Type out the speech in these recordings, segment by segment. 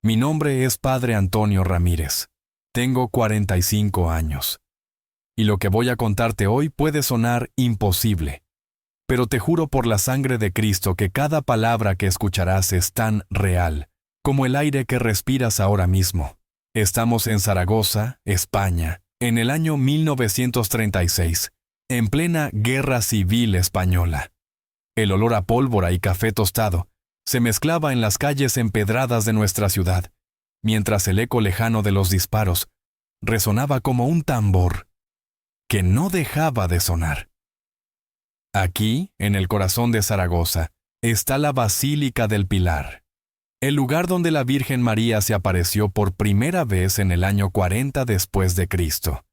Mi nombre es Padre Antonio Ramírez. Tengo 45 años. Y lo que voy a contarte hoy puede sonar imposible. Pero te juro por la sangre de Cristo que cada palabra que escucharás es tan real como el aire que respiras ahora mismo. Estamos en Zaragoza, España, en el año 1936, en plena Guerra Civil Española. El olor a pólvora y café tostado se mezclaba en las calles empedradas de nuestra ciudad, mientras el eco lejano de los disparos resonaba como un tambor que no dejaba de sonar. Aquí, en el corazón de Zaragoza, está la Basílica del Pilar, el lugar donde la Virgen María se apareció por primera vez en el año 40 después de Cristo.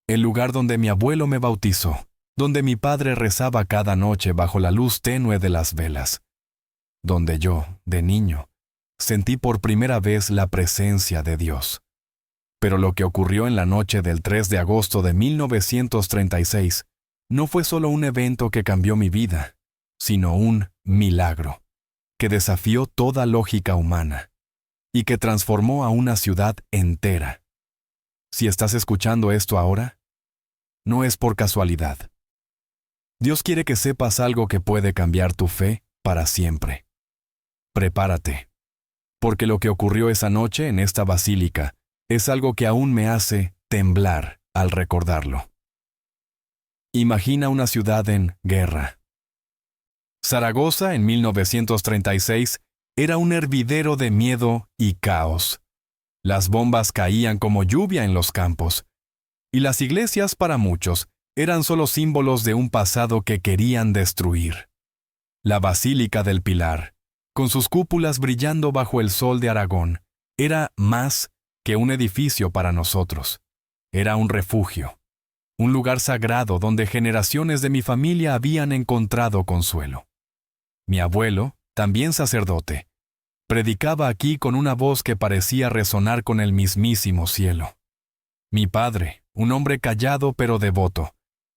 El lugar donde mi abuelo me bautizó, donde mi padre rezaba cada noche bajo la luz tenue de las velas, donde yo, de niño, sentí por primera vez la presencia de Dios. Pero lo que ocurrió en la noche del 3 de agosto de 1936 no fue solo un evento que cambió mi vida, sino un milagro, que desafió toda lógica humana y que transformó a una ciudad entera. Si estás escuchando esto ahora, no es por casualidad. Dios quiere que sepas algo que puede cambiar tu fe para siempre. Prepárate, porque lo que ocurrió esa noche en esta basílica es algo que aún me hace temblar al recordarlo. Imagina una ciudad en guerra. Zaragoza, en 1936, era un hervidero de miedo y caos. Las bombas caían como lluvia en los campos, y las iglesias, para muchos, eran solo símbolos de un pasado que querían destruir. La Basílica del Pilar, con sus cúpulas brillando bajo el sol de Aragón, era más que un edificio para nosotros. Era un refugio, un lugar sagrado donde generaciones de mi familia habían encontrado consuelo. Mi abuelo, también sacerdote, predicaba aquí con una voz que parecía resonar con el mismísimo cielo. Mi padre, un hombre callado pero devoto,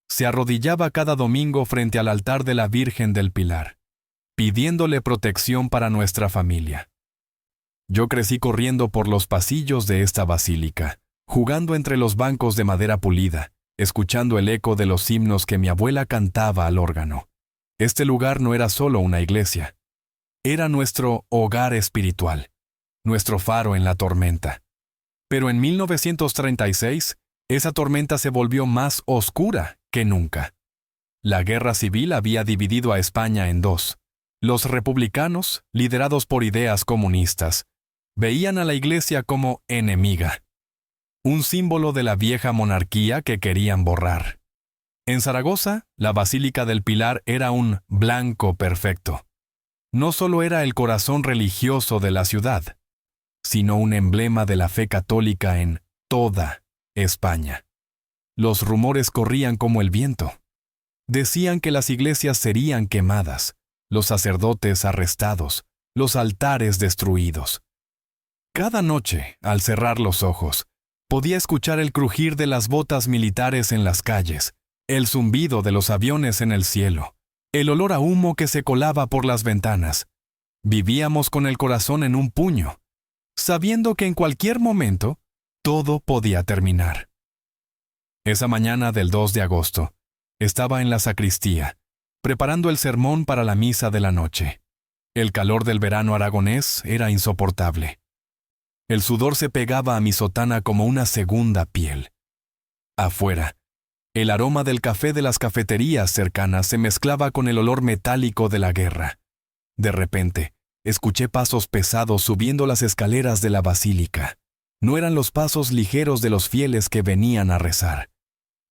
se arrodillaba cada domingo frente al altar de la Virgen del Pilar, pidiéndole protección para nuestra familia. Yo crecí corriendo por los pasillos de esta basílica, jugando entre los bancos de madera pulida, escuchando el eco de los himnos que mi abuela cantaba al órgano. Este lugar no era solo una iglesia. Era nuestro hogar espiritual, nuestro faro en la tormenta. Pero en 1936, esa tormenta se volvió más oscura que nunca. La guerra civil había dividido a España en dos. Los republicanos, liderados por ideas comunistas, veían a la iglesia como enemiga, un símbolo de la vieja monarquía que querían borrar. En Zaragoza, la Basílica del Pilar era un blanco perfecto. No solo era el corazón religioso de la ciudad, sino un emblema de la fe católica en toda España. Los rumores corrían como el viento. Decían que las iglesias serían quemadas, los sacerdotes arrestados, los altares destruidos. Cada noche, al cerrar los ojos, podía escuchar el crujir de las botas militares en las calles, el zumbido de los aviones en el cielo, el olor a humo que se colaba por las ventanas. Vivíamos con el corazón en un puño, sabiendo que en cualquier momento todo podía terminar. Esa mañana del 2 de agosto, estaba en la sacristía, preparando el sermón para la misa de la noche. El calor del verano aragonés era insoportable. El sudor se pegaba a mi sotana como una segunda piel. Afuera, el aroma del café de las cafeterías cercanas se mezclaba con el olor metálico de la guerra. De repente, escuché pasos pesados subiendo las escaleras de la basílica. No eran los pasos ligeros de los fieles que venían a rezar.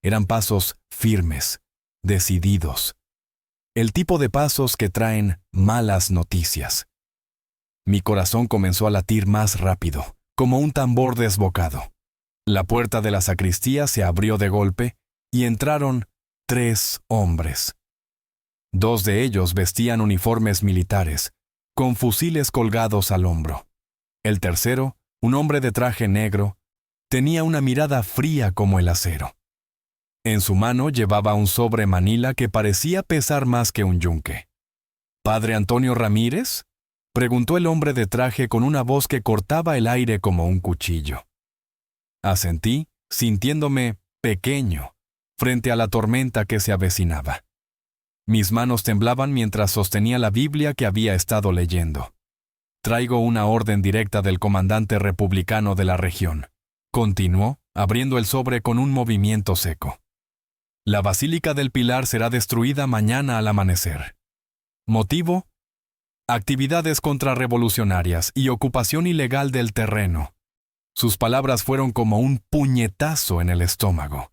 Eran pasos firmes, decididos. El tipo de pasos que traen malas noticias. Mi corazón comenzó a latir más rápido, como un tambor desbocado. La puerta de la sacristía se abrió de golpe y entraron 3 hombres. 2 de ellos vestían uniformes militares, con fusiles colgados al hombro. El tercero, un hombre de traje negro, tenía una mirada fría como el acero. En su mano llevaba un sobre manila que parecía pesar más que un yunque. «¿Padre Antonio Ramírez?», Preguntó el hombre de traje con una voz que cortaba el aire como un cuchillo. Asentí, sintiéndome pequeño frente a la tormenta que se avecinaba. Mis manos temblaban mientras sostenía la Biblia que había estado leyendo. Traigo una orden directa del comandante republicano de la región. Continuó, abriendo el sobre con un movimiento seco. La Basílica del Pilar será destruida mañana al amanecer. ¿Motivo? Actividades contrarrevolucionarias y ocupación ilegal del terreno. Sus palabras fueron como un puñetazo en el estómago.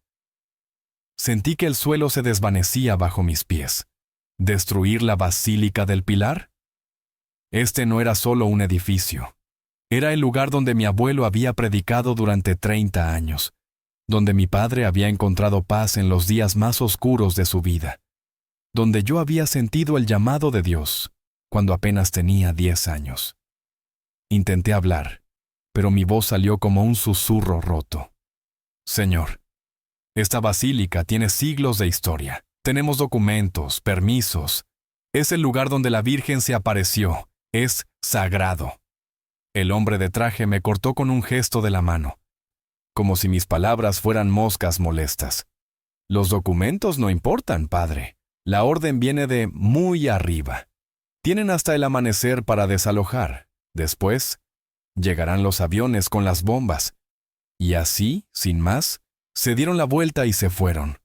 Sentí que el suelo se desvanecía bajo mis pies. ¿Destruir la Basílica del Pilar? Este no era solo un edificio. Era el lugar donde mi abuelo había predicado durante 30 años, donde mi padre había encontrado paz en los días más oscuros de su vida, donde yo había sentido el llamado de Dios cuando apenas tenía 10 años. Intenté hablar, pero mi voz salió como un susurro roto. Señor, esta basílica tiene siglos de historia. Tenemos documentos, permisos. Es el lugar donde la Virgen se apareció. Es sagrado. El hombre de traje me cortó con un gesto de la mano, como si mis palabras fueran moscas molestas. Los documentos no importan, padre. La orden viene de muy arriba. Tienen hasta el amanecer para desalojar. Después, llegarán los aviones con las bombas. Y así, sin más, se dieron la vuelta y se fueron.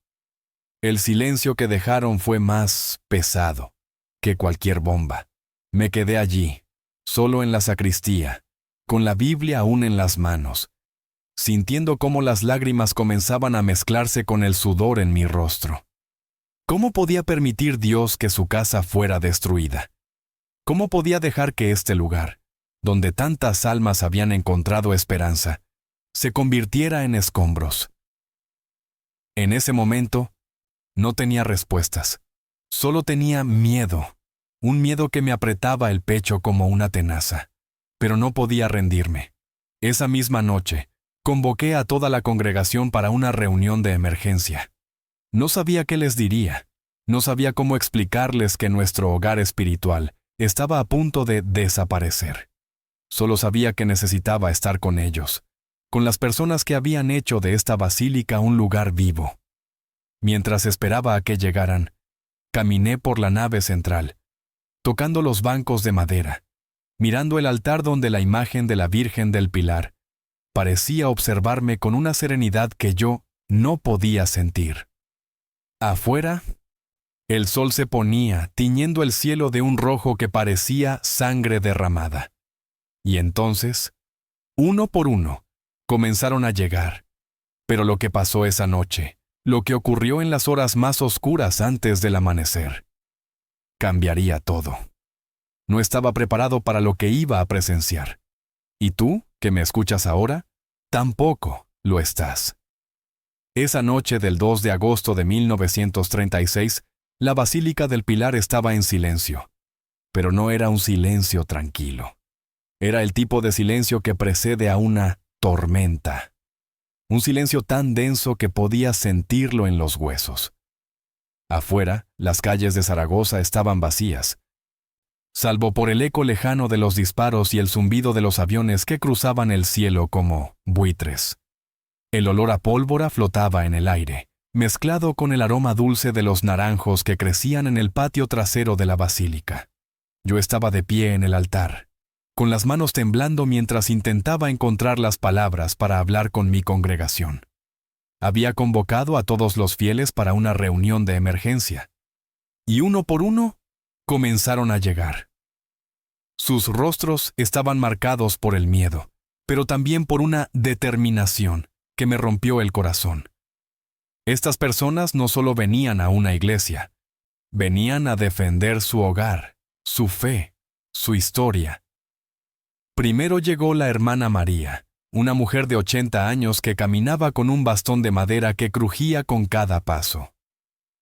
El silencio que dejaron fue más pesado que cualquier bomba. Me quedé allí, solo en la sacristía, con la Biblia aún en las manos, sintiendo cómo las lágrimas comenzaban a mezclarse con el sudor en mi rostro. ¿Cómo podía permitir Dios que su casa fuera destruida? ¿Cómo podía dejar que este lugar, donde tantas almas habían encontrado esperanza, se convirtiera en escombros? En ese momento, no tenía respuestas. Solo tenía miedo, un miedo que me apretaba el pecho como una tenaza. Pero no podía rendirme. Esa misma noche, convoqué a toda la congregación para una reunión de emergencia. No sabía qué les diría. No sabía cómo explicarles que nuestro hogar espiritual estaba a punto de desaparecer. Solo sabía que necesitaba estar con ellos, con las personas que habían hecho de esta basílica un lugar vivo. Mientras esperaba a que llegaran, caminé por la nave central, tocando los bancos de madera, mirando el altar donde la imagen de la Virgen del Pilar parecía observarme con una serenidad que yo no podía sentir. Afuera, el sol se ponía, tiñendo el cielo de un rojo que parecía sangre derramada. Y entonces, uno por uno, comenzaron a llegar. Pero lo que pasó esa noche, lo que ocurrió en las horas más oscuras antes del amanecer, cambiaría todo. No estaba preparado para lo que iba a presenciar. Y tú, que me escuchas ahora, tampoco lo estás. Esa noche del 2 de agosto de 1936, la Basílica del Pilar estaba en silencio. Pero no era un silencio tranquilo. Era el tipo de silencio que precede a una tormenta. Un silencio tan denso que podía sentirlo en los huesos. Afuera, las calles de Zaragoza estaban vacías, salvo por el eco lejano de los disparos y el zumbido de los aviones que cruzaban el cielo como buitres. El olor a pólvora flotaba en el aire, mezclado con el aroma dulce de los naranjos que crecían en el patio trasero de la basílica. Yo estaba de pie en el altar, con las manos temblando mientras intentaba encontrar las palabras para hablar con mi congregación. Había convocado a todos los fieles para una reunión de emergencia, y uno por uno comenzaron a llegar. Sus rostros estaban marcados por el miedo, pero también por una determinación que me rompió el corazón. Estas personas no solo venían a una iglesia, venían a defender su hogar, su fe, su historia. Primero llegó la hermana María, una mujer de 80 años que caminaba con un bastón de madera que crujía con cada paso.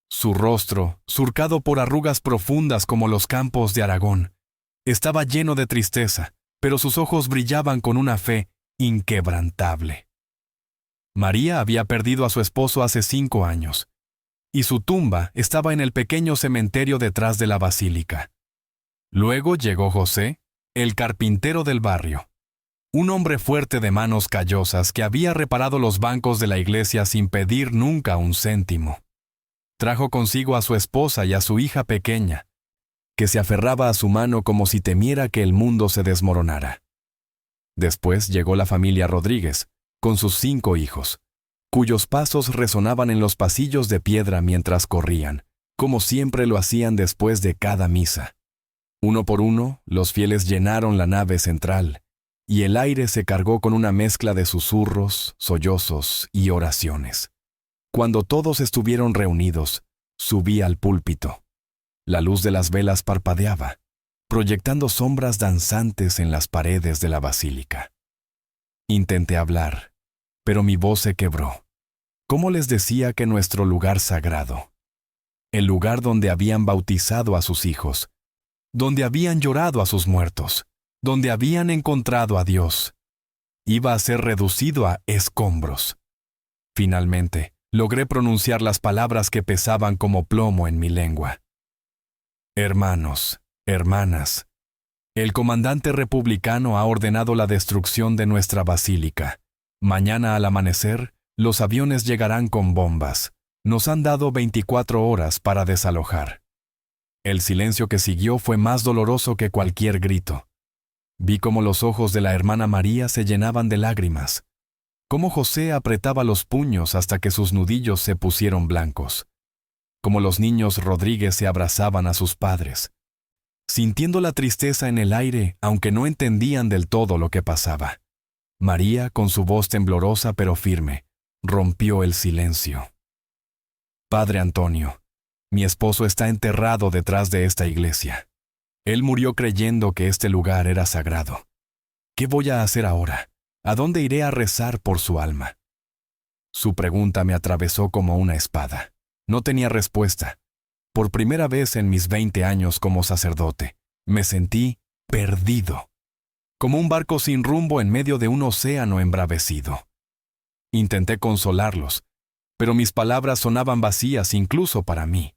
Su rostro, surcado por arrugas profundas como los campos de Aragón, estaba lleno de tristeza, pero sus ojos brillaban con una fe inquebrantable. María había perdido a su esposo hace 5 años, y su tumba estaba en el pequeño cementerio detrás de la basílica. Luego llegó José, El carpintero del barrio. Un hombre fuerte de manos callosas que había reparado los bancos de la iglesia sin pedir nunca un céntimo. Trajo consigo a su esposa y a su hija pequeña, que se aferraba a su mano como si temiera que el mundo se desmoronara. Después llegó la familia Rodríguez, con sus 5 hijos, cuyos pasos resonaban en los pasillos de piedra mientras corrían, como siempre lo hacían después de cada misa. Uno por uno, los fieles llenaron la nave central, y el aire se cargó con una mezcla de susurros, sollozos y oraciones. Cuando todos estuvieron reunidos, subí al púlpito. La luz de las velas parpadeaba, proyectando sombras danzantes en las paredes de la basílica. Intenté hablar, pero mi voz se quebró. ¿Cómo les decía que nuestro lugar sagrado, el lugar donde habían bautizado a sus hijos, donde habían llorado a sus muertos, donde habían encontrado a Dios, iba a ser reducido a escombros? Finalmente, logré pronunciar las palabras que pesaban como plomo en mi lengua. Hermanos, hermanas, el comandante republicano ha ordenado la destrucción de nuestra basílica. Mañana al amanecer, los aviones llegarán con bombas. Nos han dado 24 horas para desalojar. El silencio que siguió fue más doloroso que cualquier grito. Vi cómo los ojos de la hermana María se llenaban de lágrimas, cómo José apretaba los puños hasta que sus nudillos se pusieron blancos, cómo los niños Rodríguez se abrazaban a sus padres, sintiendo la tristeza en el aire, aunque no entendían del todo lo que pasaba. María, con su voz temblorosa pero firme, rompió el silencio. Padre Antonio, mi esposo está enterrado detrás de esta iglesia. Él murió creyendo que este lugar era sagrado. ¿Qué voy a hacer ahora? ¿A dónde iré a rezar por su alma? Su pregunta me atravesó como una espada. No tenía respuesta. Por primera vez en mis 20 años como sacerdote, me sentí perdido, como un barco sin rumbo en medio de un océano embravecido. Intenté consolarlos, pero mis palabras sonaban vacías incluso para mí.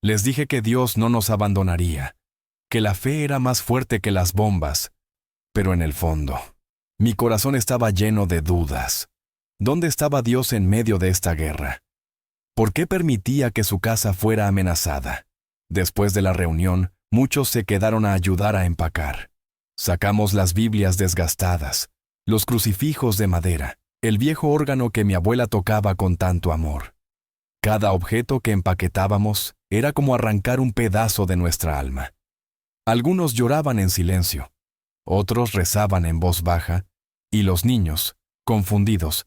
Les dije que Dios no nos abandonaría, que la fe era más fuerte que las bombas, pero en el fondo, mi corazón estaba lleno de dudas. ¿Dónde estaba Dios en medio de esta guerra? ¿Por qué permitía que su casa fuera amenazada? Después de la reunión, muchos se quedaron a ayudar a empacar. Sacamos las Biblias desgastadas, los crucifijos de madera, el viejo órgano que mi abuela tocaba con tanto amor. Cada objeto que empaquetábamos era como arrancar un pedazo de nuestra alma. Algunos lloraban en silencio, otros rezaban en voz baja, y los niños, confundidos,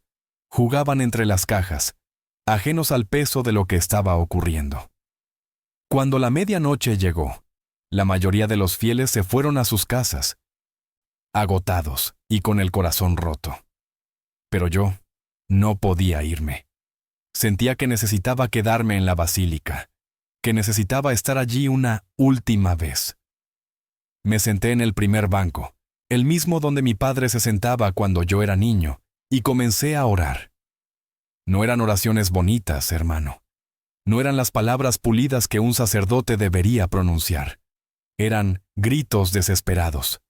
jugaban entre las cajas, ajenos al peso de lo que estaba ocurriendo. Cuando la medianoche llegó, la mayoría de los fieles se fueron a sus casas, agotados y con el corazón roto. Pero yo no podía irme. Sentía que necesitaba quedarme en la basílica, que necesitaba estar allí una última vez. Me senté en el primer banco, el mismo donde mi padre se sentaba cuando yo era niño, y comencé a orar. No eran oraciones bonitas, hermano. No eran las palabras pulidas que un sacerdote debería pronunciar. Eran gritos desesperados.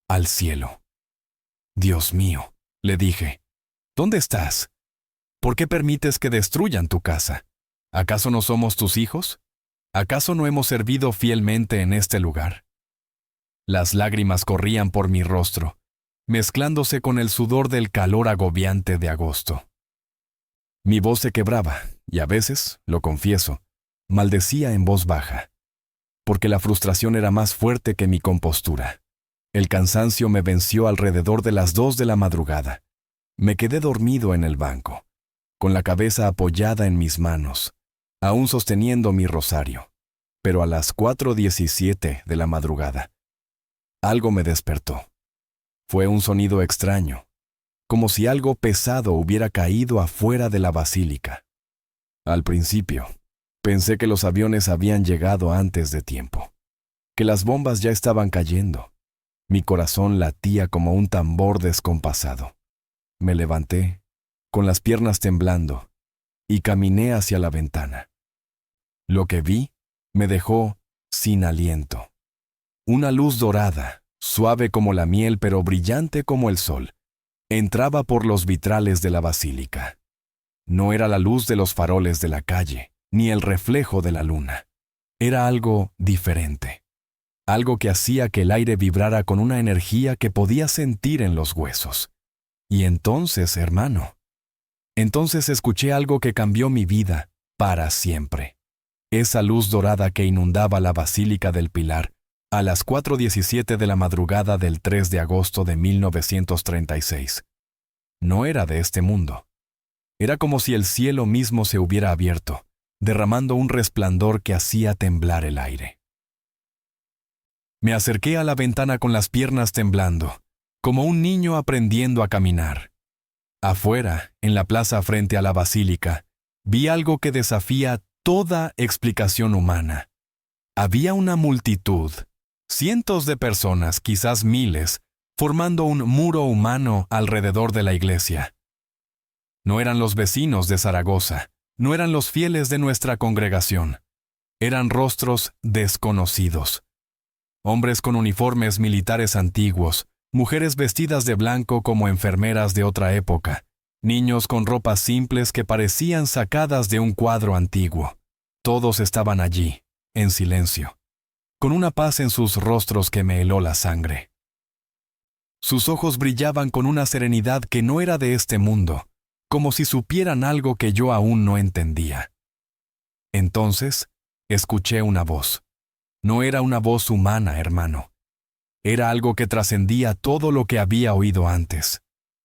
Al cielo. Dios mío, le dije, ¿dónde estás? ¿Por qué permites que destruyan tu casa? ¿Acaso no somos tus hijos? ¿Acaso no hemos servido fielmente en este lugar? Las lágrimas corrían por mi rostro, mezclándose con el sudor del calor agobiante de agosto. Mi voz se quebraba, y a veces, lo confieso, maldecía en voz baja, porque la frustración era más fuerte que mi compostura. El cansancio me venció alrededor de las 2 de la madrugada. Me quedé dormido en el banco, con la cabeza apoyada en mis manos, aún sosteniendo mi rosario. Pero a las 4:17 de la madrugada, algo me despertó. Fue un sonido extraño, como si algo pesado hubiera caído afuera de la basílica. Al principio, pensé que los aviones habían llegado antes de tiempo, que las bombas ya estaban cayendo. Mi corazón latía como un tambor descompasado. Me levanté, con las piernas temblando, y caminé hacia la ventana. Lo que vi me dejó sin aliento. Una luz dorada, suave como la miel pero brillante como el sol, entraba por los vitrales de la basílica. No era la luz de los faroles de la calle, ni el reflejo de la luna. Era algo diferente. Algo que hacía que el aire vibrara con una energía que podía sentir en los huesos. Y entonces, hermano, escuché algo que cambió mi vida para siempre. Esa luz dorada que inundaba la Basílica del Pilar a las 4:17 de la madrugada del 3 de agosto de 1936. No era de este mundo. Era como si el cielo mismo se hubiera abierto, derramando un resplandor que hacía temblar el aire. Me acerqué a la ventana con las piernas temblando, como un niño aprendiendo a caminar. Afuera, en la plaza frente a la basílica, vi algo que desafía toda explicación humana. Había una multitud, cientos de personas, quizás miles, formando un muro humano alrededor de la iglesia. No eran los vecinos de Zaragoza, no eran los fieles de nuestra congregación. Eran rostros desconocidos. Hombres con uniformes militares antiguos, mujeres vestidas de blanco como enfermeras de otra época, niños con ropas simples que parecían sacadas de un cuadro antiguo. Todos estaban allí, en silencio, con una paz en sus rostros que me heló la sangre. Sus ojos brillaban con una serenidad que no era de este mundo, como si supieran algo que yo aún no entendía. Entonces, escuché una voz. No era una voz humana, hermano. Era algo que trascendía todo lo que había oído antes.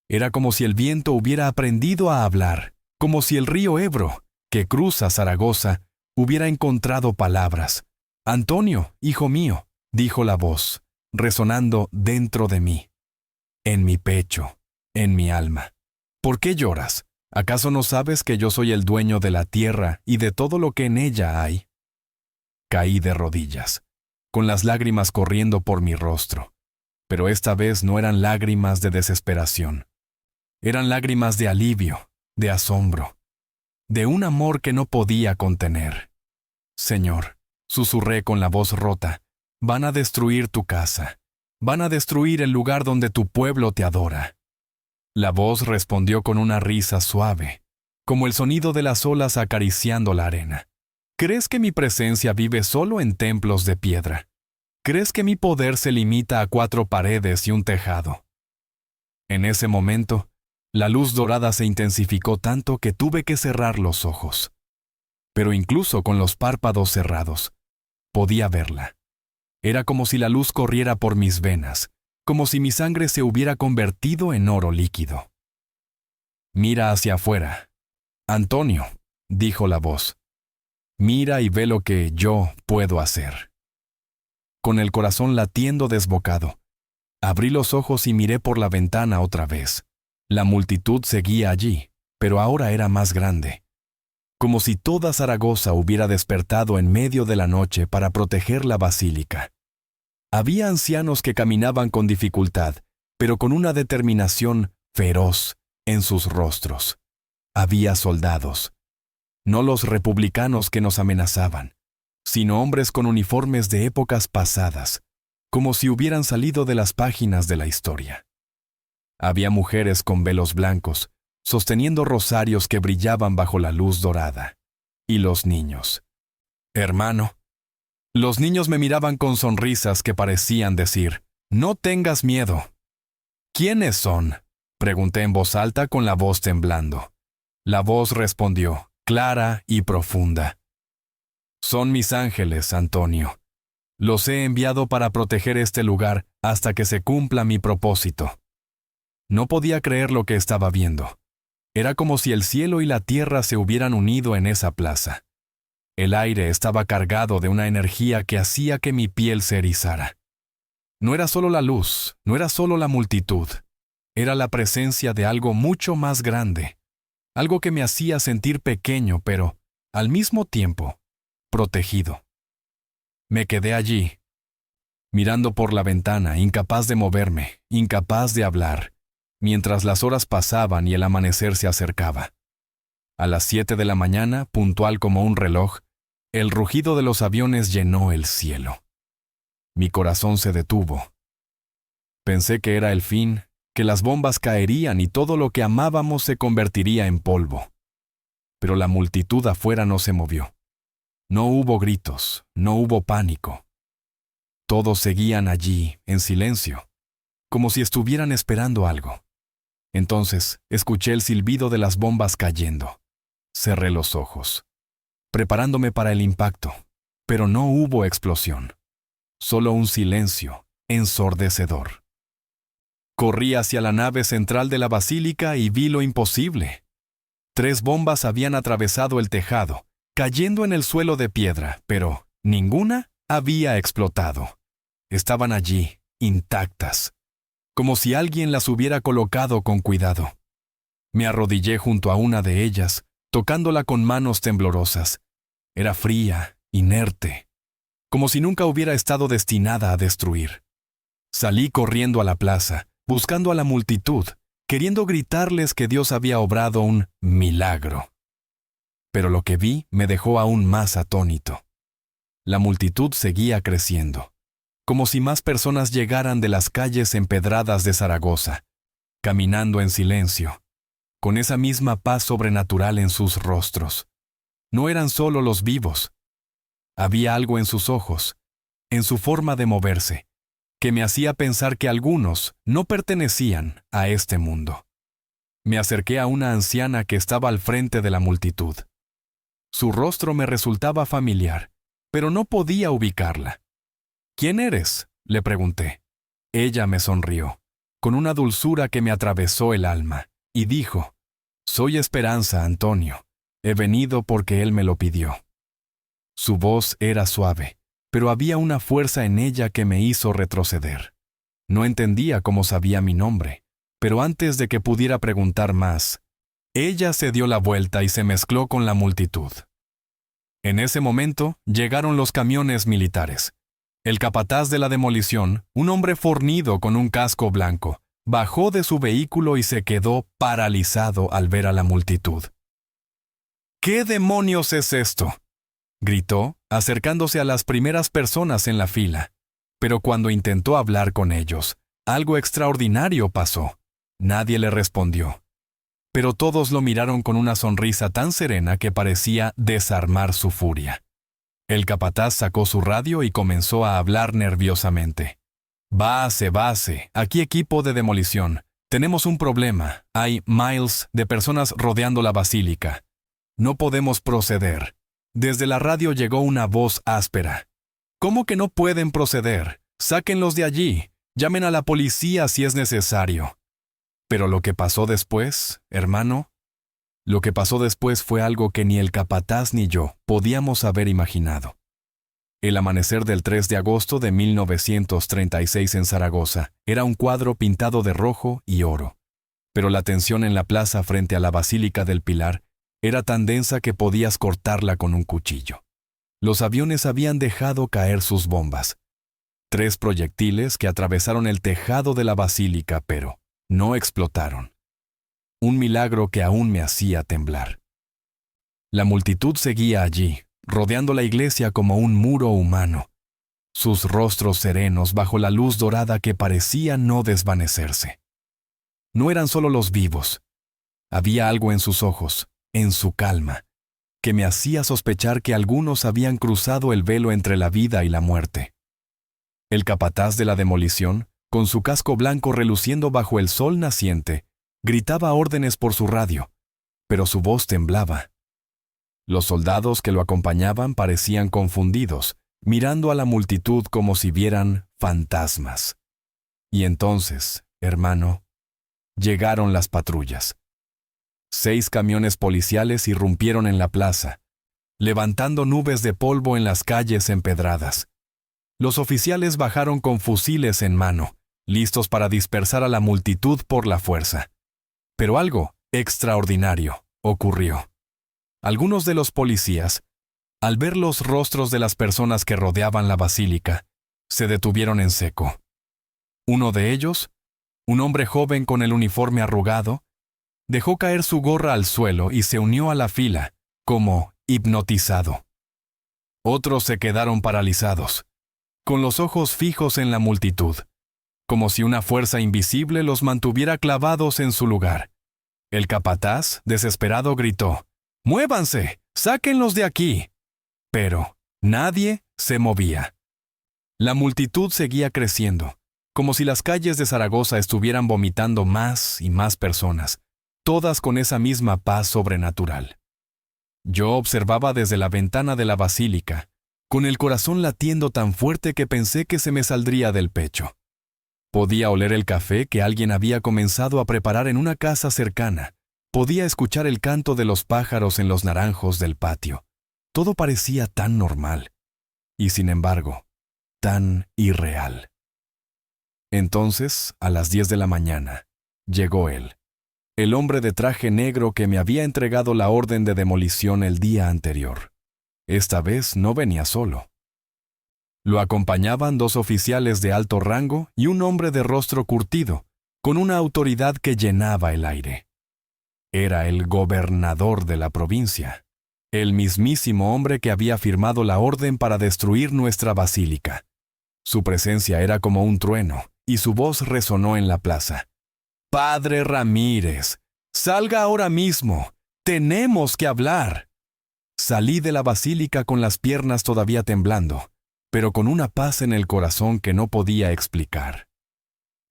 Era como si el viento hubiera aprendido a hablar, como si el río Ebro, que cruza Zaragoza, hubiera encontrado palabras. «Antonio, hijo mío», dijo la voz, resonando dentro de mí, en mi pecho, en mi alma. ¿Por qué lloras? ¿Acaso no sabes que yo soy el dueño de la tierra y de todo lo que en ella hay? Caí de rodillas, con las lágrimas corriendo por mi rostro. Pero esta vez no eran lágrimas de desesperación. Eran lágrimas de alivio, de asombro, de un amor que no podía contener. Señor, susurré con la voz rota, van a destruir tu casa. Van a destruir el lugar donde tu pueblo te adora. La voz respondió con una risa suave, como el sonido de las olas acariciando la arena. ¿Crees que mi presencia vive solo en templos de piedra? ¿Crees que mi poder se limita a 4 paredes y un tejado? En ese momento, la luz dorada se intensificó tanto que tuve que cerrar los ojos. Pero incluso con los párpados cerrados, podía verla. Era como si la luz corriera por mis venas, como si mi sangre se hubiera convertido en oro líquido. Mira hacia afuera. Antonio, dijo la voz. Mira y ve lo que yo puedo hacer. Con el corazón latiendo desbocado, abrí los ojos y miré por la ventana otra vez. La multitud seguía allí, pero ahora era más grande. Como si toda Zaragoza hubiera despertado en medio de la noche para proteger la basílica. Había ancianos que caminaban con dificultad, pero con una determinación feroz en sus rostros. Había soldados. No los republicanos que nos amenazaban, sino hombres con uniformes de épocas pasadas, como si hubieran salido de las páginas de la historia. Había mujeres con velos blancos, sosteniendo rosarios que brillaban bajo la luz dorada. Y los niños. Hermano, los niños me miraban con sonrisas que parecían decir, «No tengas miedo». «¿Quiénes son?», pregunté en voz alta con la voz temblando. La voz respondió, clara y profunda. «Son mis ángeles, Antonio. Los he enviado para proteger este lugar hasta que se cumpla mi propósito». No podía creer lo que estaba viendo. Era como si el cielo y la tierra se hubieran unido en esa plaza. El aire estaba cargado de una energía que hacía que mi piel se erizara. No era solo la luz, no era solo la multitud. Era la presencia de algo mucho más grande. Algo que me hacía sentir pequeño, pero, al mismo tiempo, protegido. Me quedé allí, mirando por la ventana, incapaz de moverme, incapaz de hablar, mientras las horas pasaban y el amanecer se acercaba. A las 7 de la mañana, puntual como un reloj, el rugido de los aviones llenó el cielo. Mi corazón se detuvo. Pensé que era el fin, que las bombas caerían y todo lo que amábamos se convertiría en polvo. Pero la multitud afuera no se movió. No hubo gritos, no hubo pánico. Todos seguían allí, en silencio, como si estuvieran esperando algo. Entonces, escuché el silbido de las bombas cayendo. Cerré los ojos, preparándome para el impacto, pero no hubo explosión. Solo un silencio ensordecedor. Corrí hacia la nave central de la basílica y vi lo imposible. 3 bombas habían atravesado el tejado, cayendo en el suelo de piedra, pero ninguna había explotado. Estaban allí, intactas, como si alguien las hubiera colocado con cuidado. Me arrodillé junto a una de ellas, tocándola con manos temblorosas. Era fría, inerte, como si nunca hubiera estado destinada a destruir. Salí corriendo a la plaza, buscando a la multitud, queriendo gritarles que Dios había obrado un milagro. Pero lo que vi me dejó aún más atónito. La multitud seguía creciendo, como si más personas llegaran de las calles empedradas de Zaragoza, caminando en silencio, con esa misma paz sobrenatural en sus rostros. No eran solo los vivos. Había algo en sus ojos, en su forma de moverse, que me hacía pensar que algunos no pertenecían a este mundo. Me acerqué a una anciana que estaba al frente de la multitud. Su rostro me resultaba familiar, pero no podía ubicarla. «¿Quién eres?», le pregunté. Ella me sonrió, con una dulzura que me atravesó el alma, y dijo: «Soy Esperanza, Antonio. He venido porque él me lo pidió». Su voz era suave, pero había una fuerza en ella que me hizo retroceder. No entendía cómo sabía mi nombre, pero antes de que pudiera preguntar más, ella se dio la vuelta y se mezcló con la multitud. En ese momento llegaron los camiones militares. El capataz de la demolición, un hombre fornido con un casco blanco, bajó de su vehículo y se quedó paralizado al ver a la multitud. «¿Qué demonios es esto?», gritó, acercándose a las primeras personas en la fila. Pero cuando intentó hablar con ellos, algo extraordinario pasó. Nadie le respondió. Pero todos lo miraron con una sonrisa tan serena que parecía desarmar su furia. El capataz sacó su radio y comenzó a hablar nerviosamente. Base, aquí equipo de demolición. Tenemos un problema. Hay miles de personas rodeando la basílica. No podemos proceder». Desde la radio llegó una voz áspera. «¿Cómo que no pueden proceder? Sáquenlos de allí. Llamen a la policía si es necesario». Pero lo que pasó después, hermano, lo que pasó después fue algo que ni el capataz ni yo podíamos haber imaginado. El amanecer del 3 de agosto de 1936 en Zaragoza era un cuadro pintado de rojo y oro. Pero la tensión en la plaza frente a la Basílica del Pilar era tan densa que podías cortarla con un cuchillo. Los aviones habían dejado caer sus bombas. 3 proyectiles que atravesaron el tejado de la basílica, pero no explotaron. Un milagro que aún me hacía temblar. La multitud seguía allí, rodeando la iglesia como un muro humano, sus rostros serenos bajo la luz dorada que parecía no desvanecerse. No eran solo los vivos. Había algo en sus ojos, en su calma, que me hacía sospechar que algunos habían cruzado el velo entre la vida y la muerte. El capataz de la demolición, con su casco blanco reluciendo bajo el sol naciente, gritaba órdenes por su radio, pero su voz temblaba. Los soldados que lo acompañaban parecían confundidos, mirando a la multitud como si vieran fantasmas. Y entonces, hermano, llegaron las patrullas. 6 camiones policiales irrumpieron en la plaza, levantando nubes de polvo en las calles empedradas. Los oficiales bajaron con fusiles en mano, listos para dispersar a la multitud por la fuerza. Pero algo extraordinario ocurrió. Algunos de los policías, al ver los rostros de las personas que rodeaban la basílica, se detuvieron en seco. Uno de ellos, un hombre joven con el uniforme arrugado, dejó caer su gorra al suelo y se unió a la fila, como hipnotizado. Otros se quedaron paralizados, con los ojos fijos en la multitud, como si una fuerza invisible los mantuviera clavados en su lugar. El capataz, desesperado, gritó: «¡Muévanse! ¡Sáquenlos de aquí!». Pero nadie se movía. La multitud seguía creciendo, como si las calles de Zaragoza estuvieran vomitando más y más personas, todas con esa misma paz sobrenatural. Yo observaba desde la ventana de la basílica, con el corazón latiendo tan fuerte que pensé que se me saldría del pecho. Podía oler el café que alguien había comenzado a preparar en una casa cercana. Podía escuchar el canto de los pájaros en los naranjos del patio. Todo parecía tan normal. Y sin embargo, tan irreal. Entonces, a las 10 de la mañana, llegó él, el hombre de traje negro que me había entregado la orden de demolición el día anterior. Esta vez no venía solo. Lo acompañaban 2 oficiales de alto rango y un hombre de rostro curtido, con una autoridad que llenaba el aire. Era el gobernador de la provincia, el mismísimo hombre que había firmado la orden para destruir nuestra basílica. Su presencia era como un trueno, y su voz resonó en la plaza. «Padre Ramírez, salga ahora mismo. Tenemos que hablar». Salí de la basílica con las piernas todavía temblando, pero con una paz en el corazón que no podía explicar.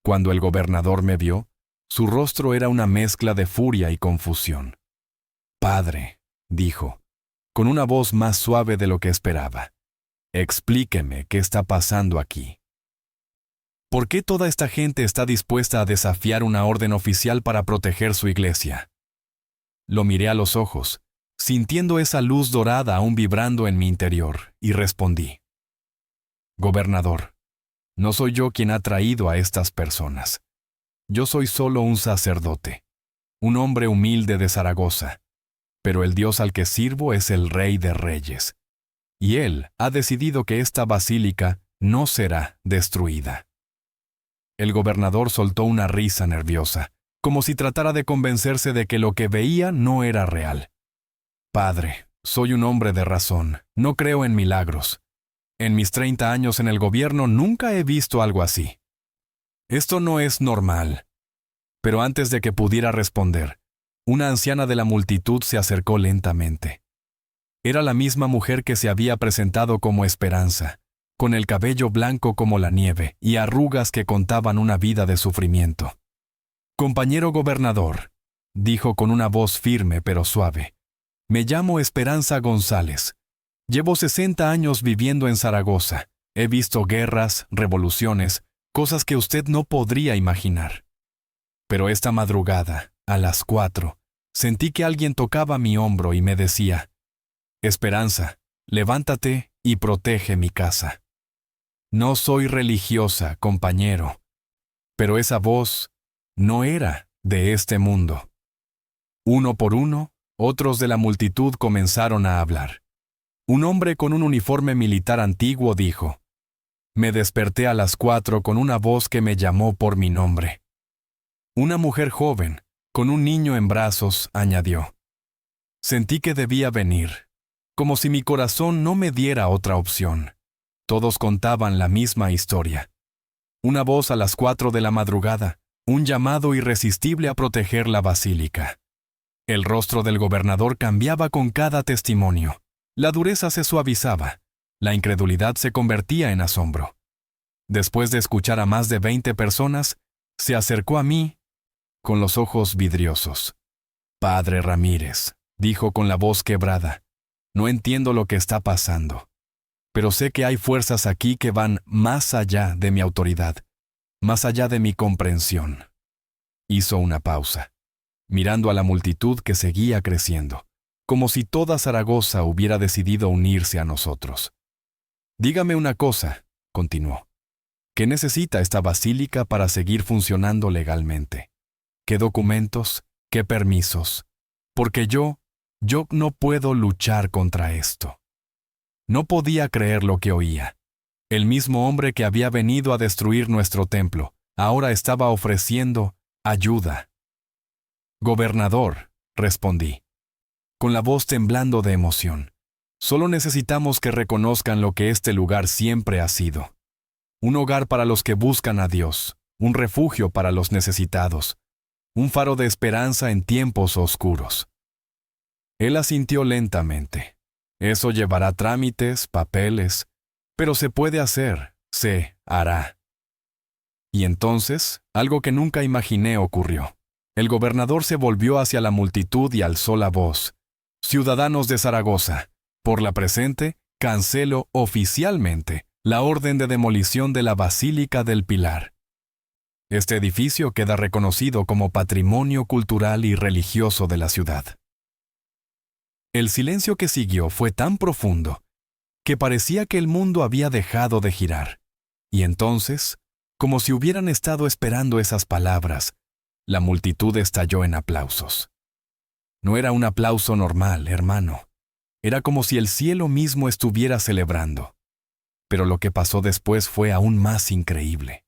Cuando el gobernador me vio, su rostro era una mezcla de furia y confusión. «Padre», dijo, con una voz más suave de lo que esperaba, «explíqueme qué está pasando aquí. ¿Por qué toda esta gente está dispuesta a desafiar una orden oficial para proteger su iglesia?». Lo miré a los ojos, sintiendo esa luz dorada aún vibrando en mi interior, y respondí: «Gobernador, no soy yo quien ha traído a estas personas. Yo soy solo un sacerdote, un hombre humilde de Zaragoza, pero el Dios al que sirvo es el Rey de Reyes, y Él ha decidido que esta basílica no será destruida». El gobernador soltó una risa nerviosa, como si tratara de convencerse de que lo que veía no era real. «Padre, soy un hombre de razón, no creo en milagros. En mis 30 años en el gobierno nunca he visto algo así. Esto no es normal». Pero antes de que pudiera responder, una anciana de la multitud se acercó lentamente. Era la misma mujer que se había presentado como Esperanza, con el cabello blanco como la nieve y arrugas que contaban una vida de sufrimiento. «Compañero gobernador», dijo con una voz firme pero suave, «me llamo Esperanza González. Llevo 60 años viviendo en Zaragoza. He visto guerras, revoluciones, cosas que usted no podría imaginar. Pero esta madrugada, a las 4, sentí que alguien tocaba mi hombro y me decía: «Esperanza, levántate y protege mi casa». No soy religiosa, compañero, pero esa voz no era de este mundo. Uno por uno, otros de la multitud comenzaron a hablar. Un hombre con un uniforme militar antiguo dijo: «Me desperté a las 4 con una voz que me llamó por mi nombre». Una mujer joven, con un niño en brazos, añadió: «Sentí que debía venir, como si mi corazón no me diera otra opción». Todos contaban la misma historia. Una voz a las 4 de la madrugada, un llamado irresistible a proteger la basílica. El rostro del gobernador cambiaba con cada testimonio. La dureza se suavizaba, la incredulidad se convertía en asombro. Después de escuchar a más de 20 personas, se acercó a mí con los ojos vidriosos. «Padre Ramírez», dijo con la voz quebrada, «no entiendo lo que está pasando. Pero sé que hay fuerzas aquí que van más allá de mi autoridad, más allá de mi comprensión». Hizo una pausa, mirando a la multitud que seguía creciendo, como si toda Zaragoza hubiera decidido unirse a nosotros. «Dígame una cosa», continuó, «¿qué necesita esta basílica para seguir funcionando legalmente? ¿Qué documentos? ¿Qué permisos? Porque yo no puedo luchar contra esto». No podía creer lo que oía. El mismo hombre que había venido a destruir nuestro templo, ahora estaba ofreciendo ayuda. «Gobernador», respondí, con la voz temblando de emoción, «solo necesitamos que reconozcan lo que este lugar siempre ha sido. Un hogar para los que buscan a Dios, un refugio para los necesitados, un faro de esperanza en tiempos oscuros. Él asintió lentamente. Eso llevará trámites, papeles, pero se puede hacer, se hará. Y entonces, algo que nunca imaginé ocurrió. El gobernador se volvió hacia la multitud y alzó la voz. Ciudadanos de Zaragoza, por la presente, cancelo oficialmente la orden de demolición de la Basílica del Pilar. Este edificio queda reconocido como patrimonio cultural y religioso de la ciudad. El silencio que siguió fue tan profundo que parecía que el mundo había dejado de girar. Y entonces, como si hubieran estado esperando esas palabras, la multitud estalló en aplausos. No era un aplauso normal, hermano. Era como si el cielo mismo estuviera celebrando. Pero lo que pasó después fue aún más increíble.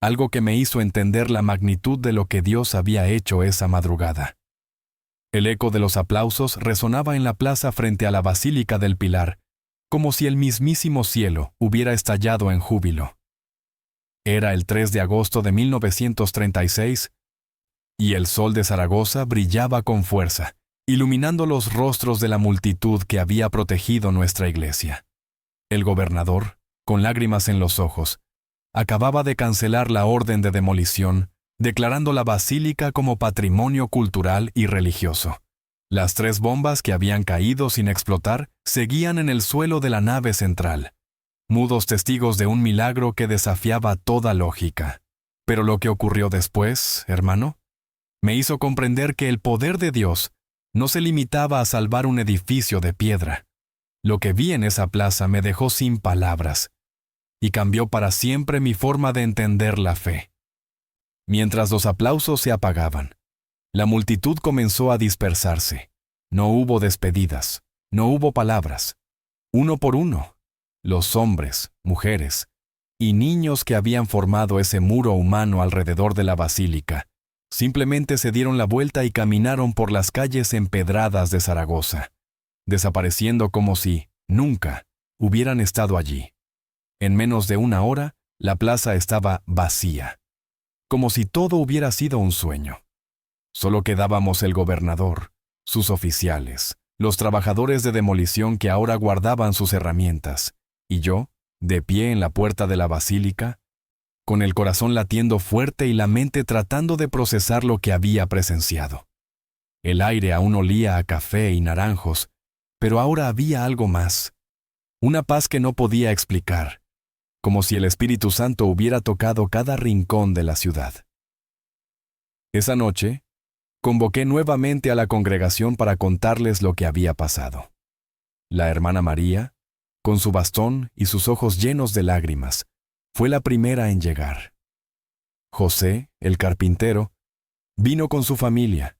Algo que me hizo entender la magnitud de lo que Dios había hecho esa madrugada. El eco de los aplausos resonaba en la plaza frente a la Basílica del Pilar, como si el mismísimo cielo hubiera estallado en júbilo. Era el 3 de agosto de 1936, y el sol de Zaragoza brillaba con fuerza, iluminando los rostros de la multitud que había protegido nuestra iglesia. El gobernador, con lágrimas en los ojos, acababa de cancelar la orden de demolición, declarando la basílica como patrimonio cultural y religioso. Las 3 bombas que habían caído sin explotar seguían en el suelo de la nave central, mudos testigos de un milagro que desafiaba toda lógica. Pero lo que ocurrió después, hermano, me hizo comprender que el poder de Dios no se limitaba a salvar un edificio de piedra. Lo que vi en esa plaza me dejó sin palabras y cambió para siempre mi forma de entender la fe. Mientras los aplausos se apagaban, la multitud comenzó a dispersarse. No hubo despedidas, no hubo palabras. Uno por uno, los hombres, mujeres y niños que habían formado ese muro humano alrededor de la basílica simplemente se dieron la vuelta y caminaron por las calles empedradas de Zaragoza, desapareciendo como si nunca hubieran estado allí. En menos de una hora, la plaza estaba vacía, como si todo hubiera sido un sueño. Solo quedábamos el gobernador, sus oficiales, los trabajadores de demolición que ahora guardaban sus herramientas, y yo, de pie en la puerta de la basílica, con el corazón latiendo fuerte y la mente tratando de procesar lo que había presenciado. El aire aún olía a café y naranjos, pero ahora había algo más. Una paz que no podía explicar, como si el Espíritu Santo hubiera tocado cada rincón de la ciudad. Esa noche, convoqué nuevamente a la congregación para contarles lo que había pasado. La hermana María, con su bastón y sus ojos llenos de lágrimas, fue la primera en llegar. José, el carpintero, vino con su familia,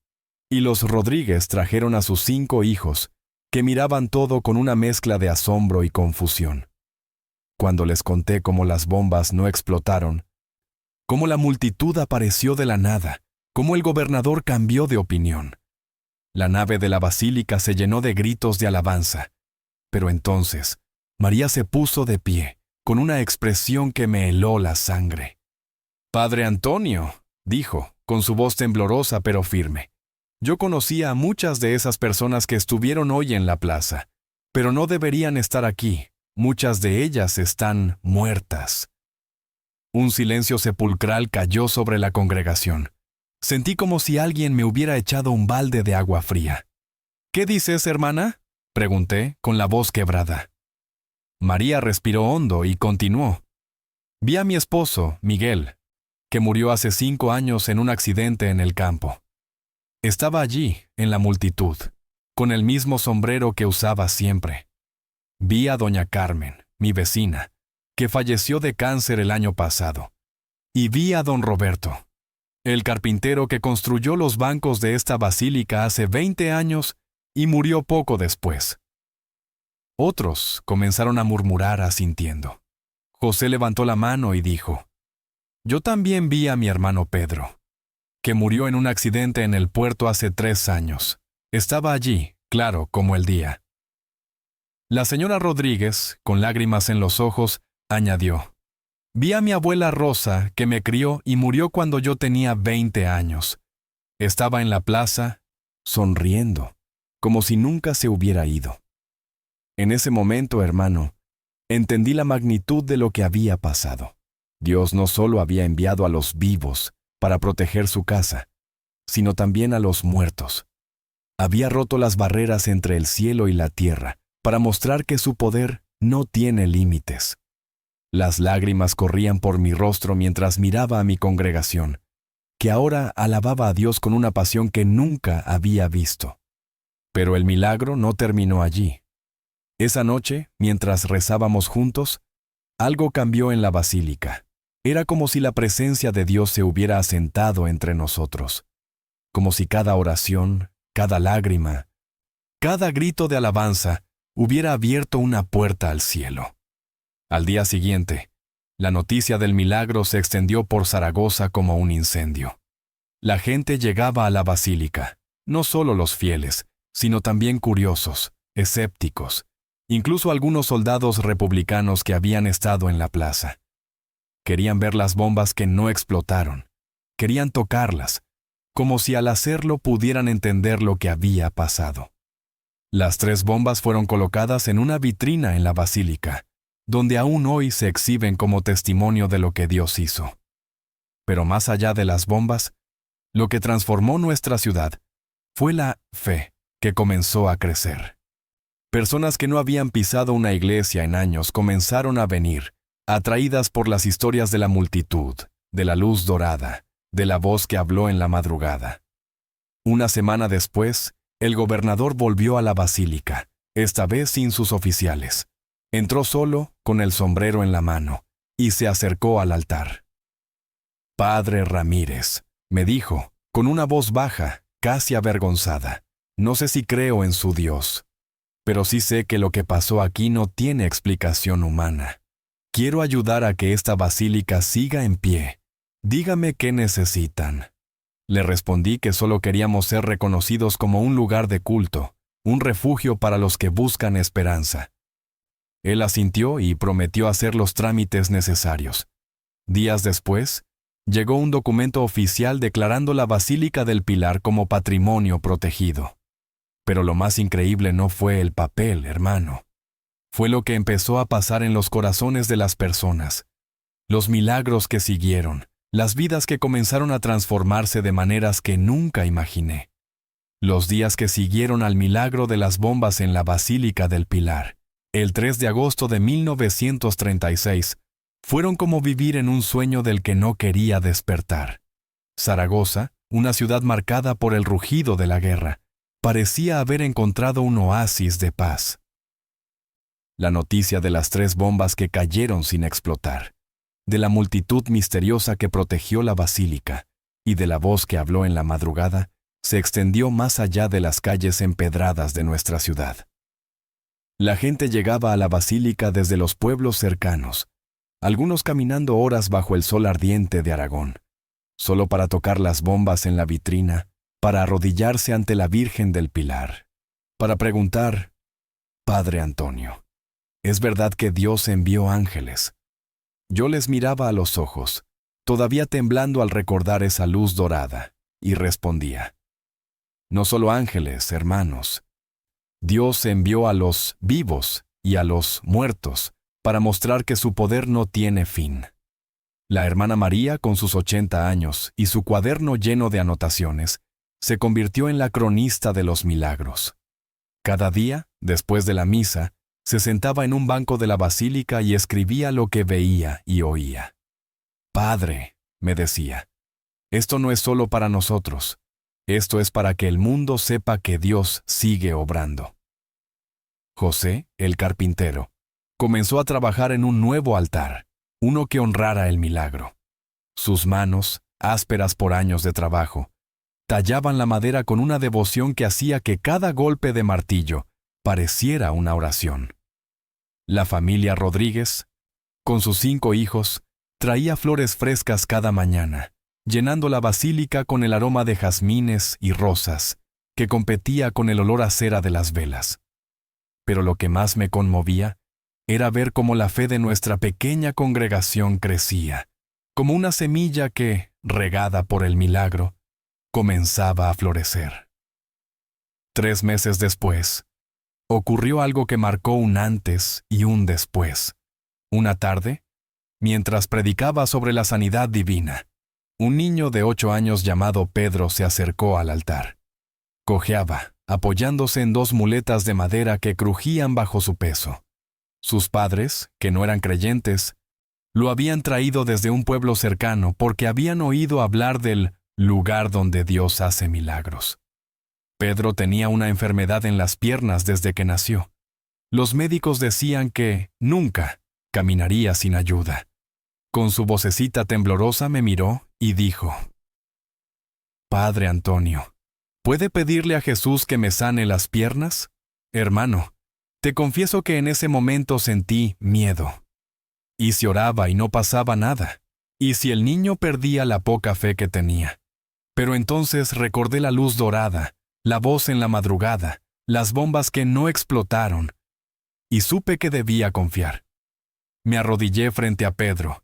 y los Rodríguez trajeron a sus 5 hijos, que miraban todo con una mezcla de asombro y confusión. Cuando les conté cómo las bombas no explotaron, cómo la multitud apareció de la nada, cómo el gobernador cambió de opinión, la nave de la basílica se llenó de gritos de alabanza. Pero entonces, María se puso de pie, con una expresión que me heló la sangre. «Padre Antonio», dijo, con su voz temblorosa pero firme, «yo conocía a muchas de esas personas que estuvieron hoy en la plaza, pero no deberían estar aquí. Muchas de ellas están muertas». Un silencio sepulcral cayó sobre la congregación. Sentí como si alguien me hubiera echado un balde de agua fría. «¿Qué dices, hermana?», pregunté, con la voz quebrada. María respiró hondo y continuó. «Vi a mi esposo, Miguel, que murió hace 5 años en un accidente en el campo. Estaba allí, en la multitud, con el mismo sombrero que usaba siempre. Vi a doña Carmen, mi vecina, que falleció de cáncer el año pasado. Y vi a don Roberto, el carpintero que construyó los bancos de esta basílica hace 20 años y murió poco después». Otros comenzaron a murmurar asintiendo. José levantó la mano y dijo, «Yo también vi a mi hermano Pedro, que murió en un accidente en el puerto hace 3 años. Estaba allí, claro como el día». La señora Rodríguez, con lágrimas en los ojos, añadió, Vi a mi abuela Rosa, que me crió y murió cuando yo tenía 20 años. Estaba en la plaza, sonriendo, como si nunca se hubiera ido. En ese momento, hermano, entendí la magnitud de lo que había pasado. Dios no solo había enviado a los vivos para proteger su casa, sino también a los muertos. Había roto las barreras entre el cielo y la tierra para mostrar que su poder no tiene límites. Las lágrimas corrían por mi rostro mientras miraba a mi congregación, que ahora alababa a Dios con una pasión que nunca había visto. Pero el milagro no terminó allí. Esa noche, mientras rezábamos juntos, algo cambió en la basílica. Era como si la presencia de Dios se hubiera asentado entre nosotros, como si cada oración, cada lágrima, cada grito de alabanza hubiera abierto una puerta al cielo. Al día siguiente, la noticia del milagro se extendió por Zaragoza como un incendio. La gente llegaba a la basílica, no solo los fieles, sino también curiosos, escépticos, incluso algunos soldados republicanos que habían estado en la plaza. Querían ver las bombas que no explotaron, querían tocarlas, como si al hacerlo pudieran entender lo que había pasado. Las 3 bombas fueron colocadas en una vitrina en la basílica, donde aún hoy se exhiben como testimonio de lo que Dios hizo. Pero más allá de las bombas, lo que transformó nuestra ciudad fue la fe que comenzó a crecer. Personas que no habían pisado una iglesia en años comenzaron a venir, atraídas por las historias de la multitud, de la luz dorada, de la voz que habló en la madrugada. Una semana después, el gobernador volvió a la basílica, esta vez sin sus oficiales. Entró solo, con el sombrero en la mano, y se acercó al altar. «Padre Ramírez», me dijo, con una voz baja, casi avergonzada, «no sé si creo en su Dios, pero sí sé que lo que pasó aquí no tiene explicación humana. Quiero ayudar a que esta basílica siga en pie. Dígame qué necesitan». Le respondí que solo queríamos ser reconocidos como un lugar de culto, un refugio para los que buscan esperanza. Él asintió y prometió hacer los trámites necesarios. Días después, llegó un documento oficial declarando la Basílica del Pilar como patrimonio protegido. Pero lo más increíble no fue el papel, hermano. Fue lo que empezó a pasar en los corazones de las personas. Los milagros que siguieron, las vidas que comenzaron a transformarse de maneras que nunca imaginé. Los días que siguieron al milagro de las bombas en la Basílica del Pilar, el 3 de agosto de 1936, fueron como vivir en un sueño del que no quería despertar. Zaragoza, una ciudad marcada por el rugido de la guerra, parecía haber encontrado un oasis de paz. La noticia de las 3 bombas que cayeron sin explotar, de la multitud misteriosa que protegió la basílica y de la voz que habló en la madrugada, se extendió más allá de las calles empedradas de nuestra ciudad. La gente llegaba a la basílica desde los pueblos cercanos, algunos caminando horas bajo el sol ardiente de Aragón, solo para tocar las bombas en la vitrina, para arrodillarse ante la Virgen del Pilar, para preguntar: «Padre Antonio, ¿es verdad que Dios envió ángeles?». Yo les miraba a los ojos, todavía temblando al recordar esa luz dorada, y respondía: «No solo ángeles, hermanos. Dios envió a los vivos y a los muertos para mostrar que su poder no tiene fin». La hermana María, con sus 80 años y su cuaderno lleno de anotaciones, se convirtió en la cronista de los milagros. Cada día, después de la misa, se sentaba en un banco de la basílica y escribía lo que veía y oía. «Padre», me decía, «esto no es solo para nosotros. Esto es para que el mundo sepa que Dios sigue obrando». José, el carpintero, comenzó a trabajar en un nuevo altar, uno que honrara el milagro. Sus manos, ásperas por años de trabajo, tallaban la madera con una devoción que hacía que cada golpe de martillo pareciera una oración. La familia Rodríguez, con sus 5 hijos, traía flores frescas cada mañana, llenando la basílica con el aroma de jazmines y rosas, que competía con el olor a cera de las velas. Pero lo que más me conmovía era ver cómo la fe de nuestra pequeña congregación crecía, como una semilla que, regada por el milagro, comenzaba a florecer. 3 meses después, ocurrió algo que marcó un antes y un después. Una tarde, mientras predicaba sobre la sanidad divina, un niño de 8 años llamado Pedro se acercó al altar. Cojeaba, apoyándose en 2 muletas de madera que crujían bajo su peso. Sus padres, que no eran creyentes, lo habían traído desde un pueblo cercano porque habían oído hablar del lugar donde Dios hace milagros. Pedro tenía una enfermedad en las piernas desde que nació. Los médicos decían que nunca caminaría sin ayuda. Con su vocecita temblorosa me miró y dijo: «Padre Antonio, ¿puede pedirle a Jesús que me sane las piernas? Hermano, te confieso que en ese momento sentí miedo. ¿Y si oraba y no pasaba nada? ¿Y si el niño perdía la poca fe que tenía? Pero entonces recordé la luz dorada, la voz en la madrugada, las bombas que no explotaron, y supe que debía confiar. Me arrodillé frente a Pedro,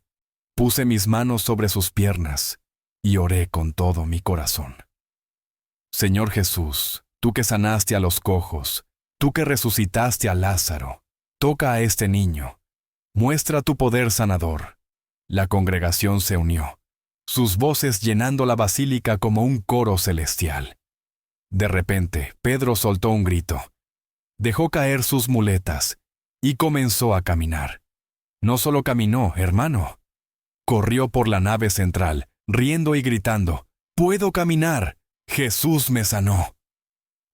puse mis manos sobre sus piernas y oré con todo mi corazón. Señor Jesús, tú que sanaste a los cojos, tú que resucitaste a Lázaro, toca a este niño. Muestra tu poder sanador». La congregación se unió, sus voces llenando la basílica como un coro celestial. De repente, Pedro soltó un grito. Dejó caer sus muletas y comenzó a caminar. No solo caminó, hermano. Corrió por la nave central, riendo y gritando: «¡Puedo caminar! ¡Jesús me sanó!».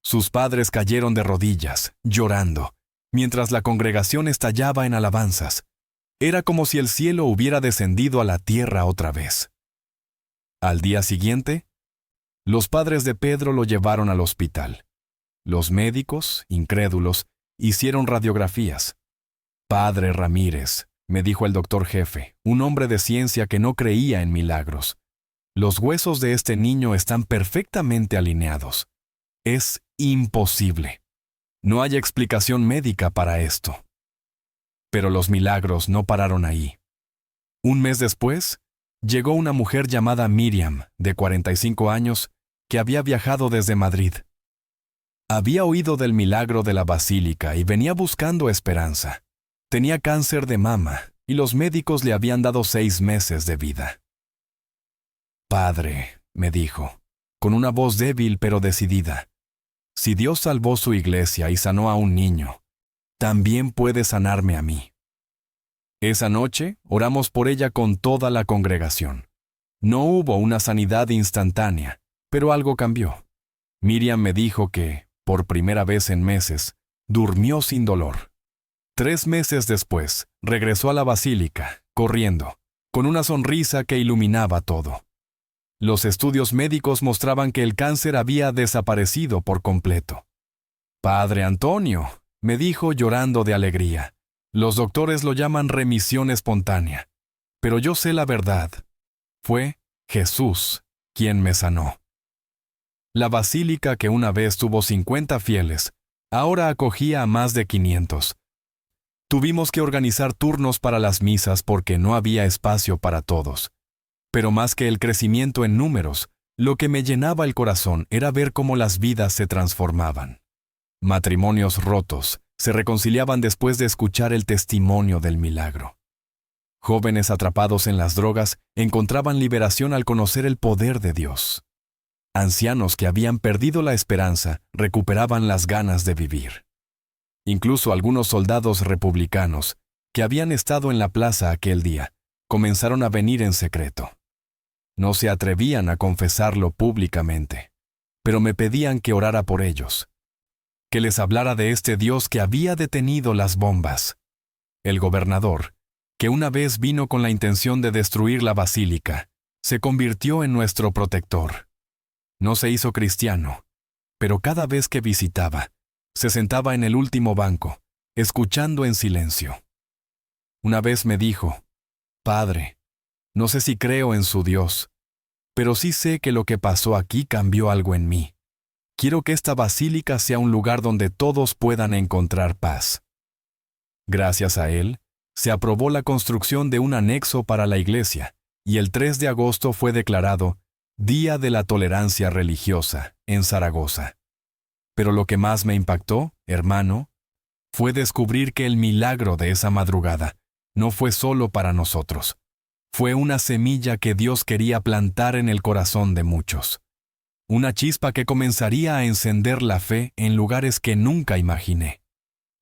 Sus padres cayeron de rodillas, llorando, mientras la congregación estallaba en alabanzas. Era como si el cielo hubiera descendido a la tierra otra vez. Al día siguiente, los padres de Pedro lo llevaron al hospital. Los médicos, incrédulos, hicieron radiografías. «Padre Ramírez», me dijo el doctor jefe, un hombre de ciencia que no creía en milagros, «los huesos de este niño están perfectamente alineados. Es imposible. No hay explicación médica para esto». Pero los milagros no pararon ahí. Un mes después, llegó una mujer llamada Miriam, de 45 años, que había viajado desde Madrid. Había oído del milagro de la basílica y venía buscando esperanza. Tenía cáncer de mama y los médicos le habían dado 6 meses de vida. «Padre», me dijo, con una voz débil pero decidida, «si Dios salvó su iglesia y sanó a un niño, también puede sanarme a mí». Esa noche oramos por ella con toda la congregación. No hubo una sanidad instantánea, pero algo cambió. Miriam me dijo que, por primera vez en meses, durmió sin dolor. 3 meses después, regresó a la basílica, corriendo, con una sonrisa que iluminaba todo. Los estudios médicos mostraban que el cáncer había desaparecido por completo. «Padre Antonio», me dijo llorando de alegría, «los doctores lo llaman remisión espontánea, pero yo sé la verdad. Fue Jesús quien me sanó». La basílica, que una vez tuvo 50 fieles, ahora acogía a más de 500. Tuvimos que organizar turnos para las misas porque no había espacio para todos. Pero más que el crecimiento en números, lo que me llenaba el corazón era ver cómo las vidas se transformaban. Matrimonios rotos se reconciliaban después de escuchar el testimonio del milagro. Jóvenes atrapados en las drogas encontraban liberación al conocer el poder de Dios. Ancianos que habían perdido la esperanza recuperaban las ganas de vivir. Incluso algunos soldados republicanos, que habían estado en la plaza aquel día, comenzaron a venir en secreto. No se atrevían a confesarlo públicamente, pero me pedían que orara por ellos, que les hablara de este Dios que había detenido las bombas. El gobernador, que una vez vino con la intención de destruir la basílica, se convirtió en nuestro protector. No se hizo cristiano, pero cada vez que visitaba, se sentaba en el último banco, escuchando en silencio. Una vez me dijo: «Padre, no sé si creo en su Dios, pero sí sé que lo que pasó aquí cambió algo en mí. Quiero que esta basílica sea un lugar donde todos puedan encontrar paz». Gracias a él, se aprobó la construcción de un anexo para la iglesia, y el 3 de agosto fue declarado Día de la Tolerancia Religiosa en Zaragoza. Pero lo que más me impactó, hermano, fue descubrir que el milagro de esa madrugada no fue solo para nosotros. Fue una semilla que Dios quería plantar en el corazón de muchos. Una chispa que comenzaría a encender la fe en lugares que nunca imaginé.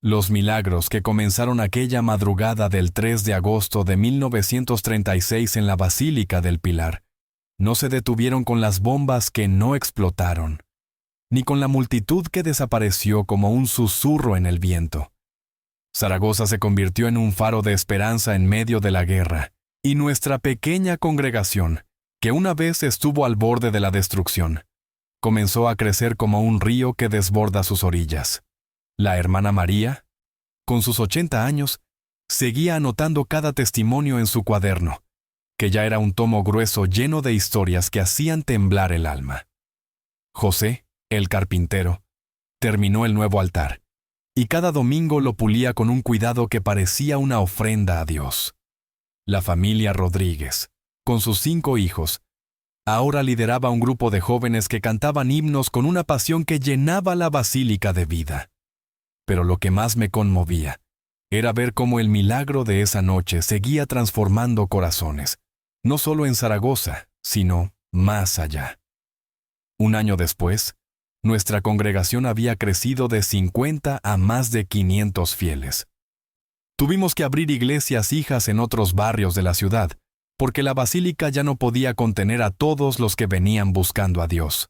Los milagros que comenzaron aquella madrugada del 3 de agosto de 1936 en la Basílica del Pilar no se detuvieron con las bombas que no explotaron, ni con la multitud que desapareció como un susurro en el viento. Zaragoza se convirtió en un faro de esperanza en medio de la guerra, y nuestra pequeña congregación, que una vez estuvo al borde de la destrucción, comenzó a crecer como un río que desborda sus orillas. La hermana María, con sus 80 años, seguía anotando cada testimonio en su cuaderno, que ya era un tomo grueso lleno de historias que hacían temblar el alma. José, el carpintero, terminó el nuevo altar, y cada domingo lo pulía con un cuidado que parecía una ofrenda a Dios. La familia Rodríguez, con sus 5 hijos, ahora lideraba un grupo de jóvenes que cantaban himnos con una pasión que llenaba la basílica de vida. Pero lo que más me conmovía era ver cómo el milagro de esa noche seguía transformando corazones, no solo en Zaragoza, sino más allá. Un año después, nuestra congregación había crecido de 50 a más de 500 fieles. Tuvimos que abrir iglesias hijas en otros barrios de la ciudad, porque la basílica ya no podía contener a todos los que venían buscando a Dios.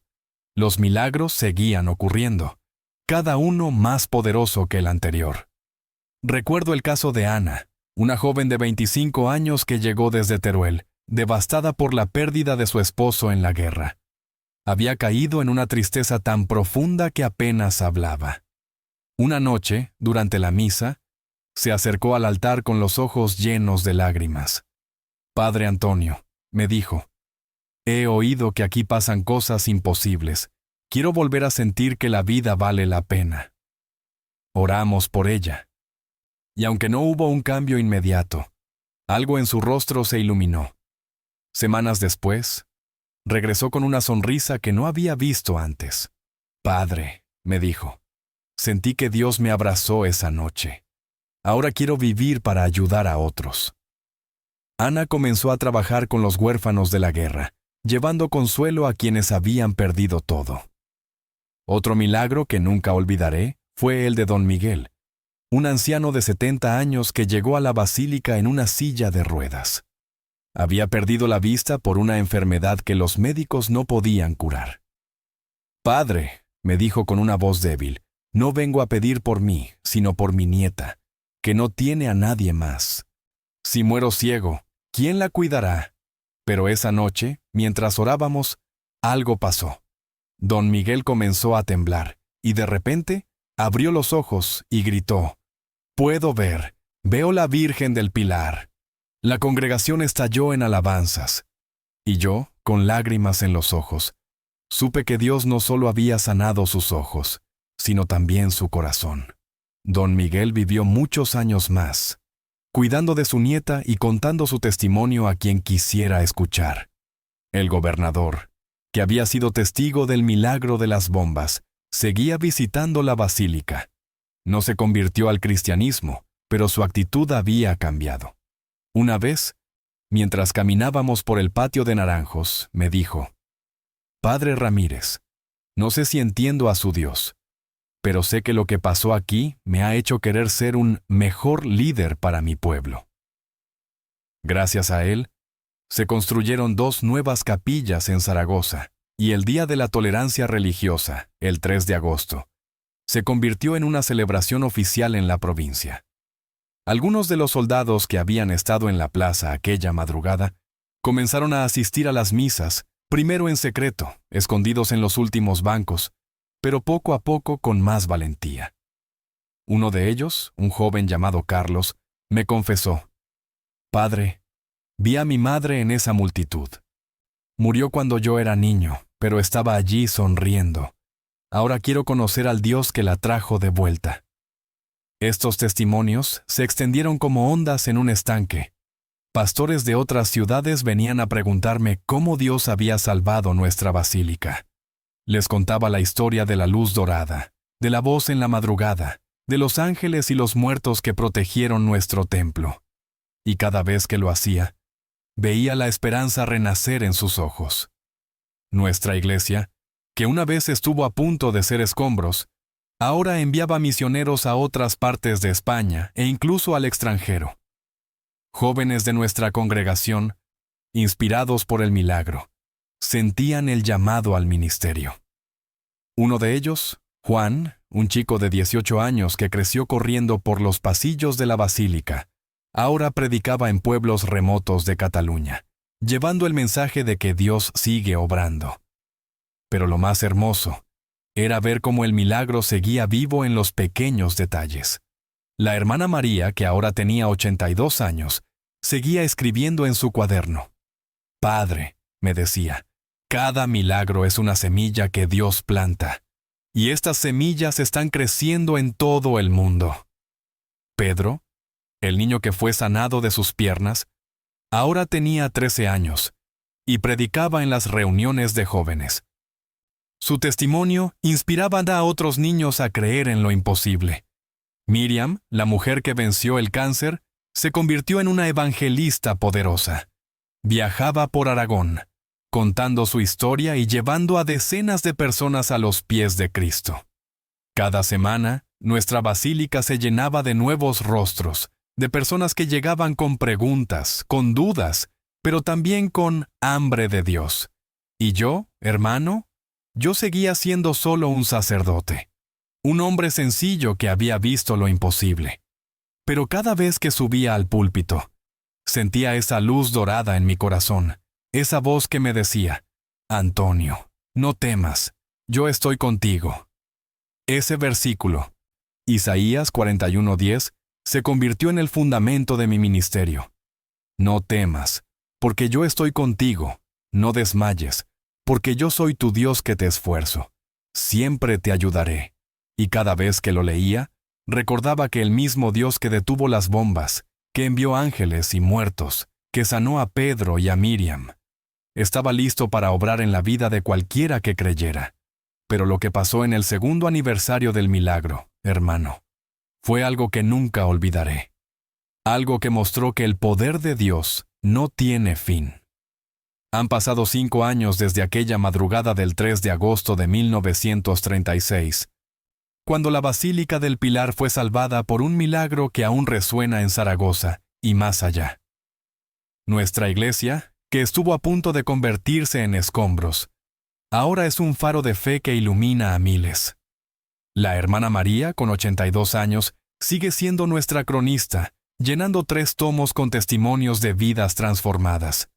Los milagros seguían ocurriendo, cada uno más poderoso que el anterior. Recuerdo el caso de Ana, una joven de 25 años que llegó desde Teruel, devastada por la pérdida de su esposo en la guerra. Había caído en una tristeza tan profunda que apenas hablaba. Una noche, durante la misa, se acercó al altar con los ojos llenos de lágrimas. «Padre Antonio», me dijo, «he oído que aquí pasan cosas imposibles. Quiero volver a sentir que la vida vale la pena». Oramos por ella. Y aunque no hubo un cambio inmediato, algo en su rostro se iluminó. Semanas después, regresó con una sonrisa que no había visto antes. «Padre», me dijo, «sentí que Dios me abrazó esa noche. Ahora quiero vivir para ayudar a otros». Ana comenzó a trabajar con los huérfanos de la guerra, llevando consuelo a quienes habían perdido todo. Otro milagro que nunca olvidaré fue el de don Miguel, un anciano de 70 años que llegó a la basílica en una silla de ruedas. Había perdido la vista por una enfermedad que los médicos no podían curar. «Padre», me dijo con una voz débil, «no vengo a pedir por mí, sino por mi nieta, que no tiene a nadie más. Si muero ciego, ¿quién la cuidará?». Pero esa noche, mientras orábamos, algo pasó. Don Miguel comenzó a temblar, y de repente abrió los ojos y gritó, «Puedo ver, veo la Virgen del Pilar». La congregación estalló en alabanzas, y yo, con lágrimas en los ojos, supe que Dios no solo había sanado sus ojos, sino también su corazón. Don Miguel vivió muchos años más, cuidando de su nieta y contando su testimonio a quien quisiera escuchar. El gobernador, que había sido testigo del milagro de las bombas, seguía visitando la basílica. No se convirtió al cristianismo, pero su actitud había cambiado. Una vez, mientras caminábamos por el patio de Naranjos, me dijo, «Padre Ramírez, no sé si entiendo a su Dios, pero sé que lo que pasó aquí me ha hecho querer ser un mejor líder para mi pueblo». Gracias a él, se construyeron 2 nuevas capillas en Zaragoza, y el Día de la Tolerancia Religiosa, el 3 de agosto, se convirtió en una celebración oficial en la provincia. Algunos de los soldados que habían estado en la plaza aquella madrugada comenzaron a asistir a las misas, primero en secreto, escondidos en los últimos bancos, pero poco a poco con más valentía. Uno de ellos, un joven llamado Carlos, me confesó, «Padre, vi a mi madre en esa multitud. Murió cuando yo era niño, pero estaba allí sonriendo. Ahora quiero conocer al Dios que la trajo de vuelta». Estos testimonios se extendieron como ondas en un estanque. Pastores de otras ciudades venían a preguntarme cómo Dios había salvado nuestra basílica. Les contaba la historia de la luz dorada, de la voz en la madrugada, de los ángeles y los muertos que protegieron nuestro templo. Y cada vez que lo hacía, veía la esperanza renacer en sus ojos. Nuestra iglesia, que una vez estuvo a punto de ser escombros, ahora enviaba misioneros a otras partes de España e incluso al extranjero. Jóvenes de nuestra congregación, inspirados por el milagro, sentían el llamado al ministerio. Uno de ellos, Juan, un chico de 18 años que creció corriendo por los pasillos de la basílica, ahora predicaba en pueblos remotos de Cataluña, llevando el mensaje de que Dios sigue obrando. Pero lo más hermoso era ver cómo el milagro seguía vivo en los pequeños detalles. La hermana María, que ahora tenía 82 años, seguía escribiendo en su cuaderno. «Padre», me decía, «cada milagro es una semilla que Dios planta, y estas semillas están creciendo en todo el mundo». Pedro, el niño que fue sanado de sus piernas, ahora tenía 13 años y predicaba en las reuniones de jóvenes. Su testimonio inspiraba a otros niños a creer en lo imposible. Miriam, la mujer que venció el cáncer, se convirtió en una evangelista poderosa. Viajaba por Aragón, contando su historia y llevando a decenas de personas a los pies de Cristo. Cada semana, nuestra basílica se llenaba de nuevos rostros, de personas que llegaban con preguntas, con dudas, pero también con hambre de Dios. Y yo, hermano, yo seguía siendo solo un sacerdote, un hombre sencillo que había visto lo imposible. Pero cada vez que subía al púlpito, sentía esa luz dorada en mi corazón, esa voz que me decía, «Antonio, no temas, yo estoy contigo». Ese versículo, Isaías 41:10, se convirtió en el fundamento de mi ministerio. «No temas, porque yo estoy contigo, no desmayes, porque yo soy tu Dios que te esfuerzo. Siempre te ayudaré». Y cada vez que lo leía, recordaba que el mismo Dios que detuvo las bombas, que envió ángeles y muertos, que sanó a Pedro y a Miriam, estaba listo para obrar en la vida de cualquiera que creyera. Pero lo que pasó en el segundo aniversario del milagro, hermano, fue algo que nunca olvidaré. Algo que mostró que el poder de Dios no tiene fin. Han pasado 5 años desde aquella madrugada del 3 de agosto de 1936, cuando la Basílica del Pilar fue salvada por un milagro que aún resuena en Zaragoza y más allá. Nuestra iglesia, que estuvo a punto de convertirse en escombros, ahora es un faro de fe que ilumina a miles. La hermana María, con 82 años, sigue siendo nuestra cronista, llenando 3 tomos con testimonios de vidas transformadas.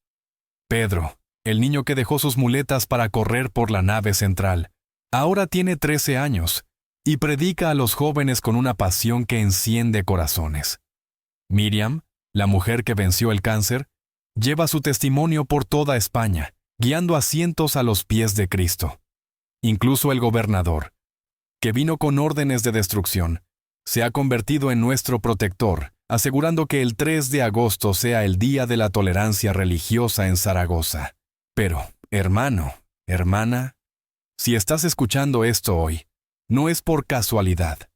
Pedro, el niño que dejó sus muletas para correr por la nave central, ahora tiene 13 años y predica a los jóvenes con una pasión que enciende corazones. Miriam, la mujer que venció el cáncer, lleva su testimonio por toda España, guiando a cientos a los pies de Cristo. Incluso el gobernador, que vino con órdenes de destrucción, se ha convertido en nuestro protector, asegurando que el 3 de agosto sea el Día de la Tolerancia Religiosa en Zaragoza. Pero, hermano, hermana, si estás escuchando esto hoy, no es por casualidad.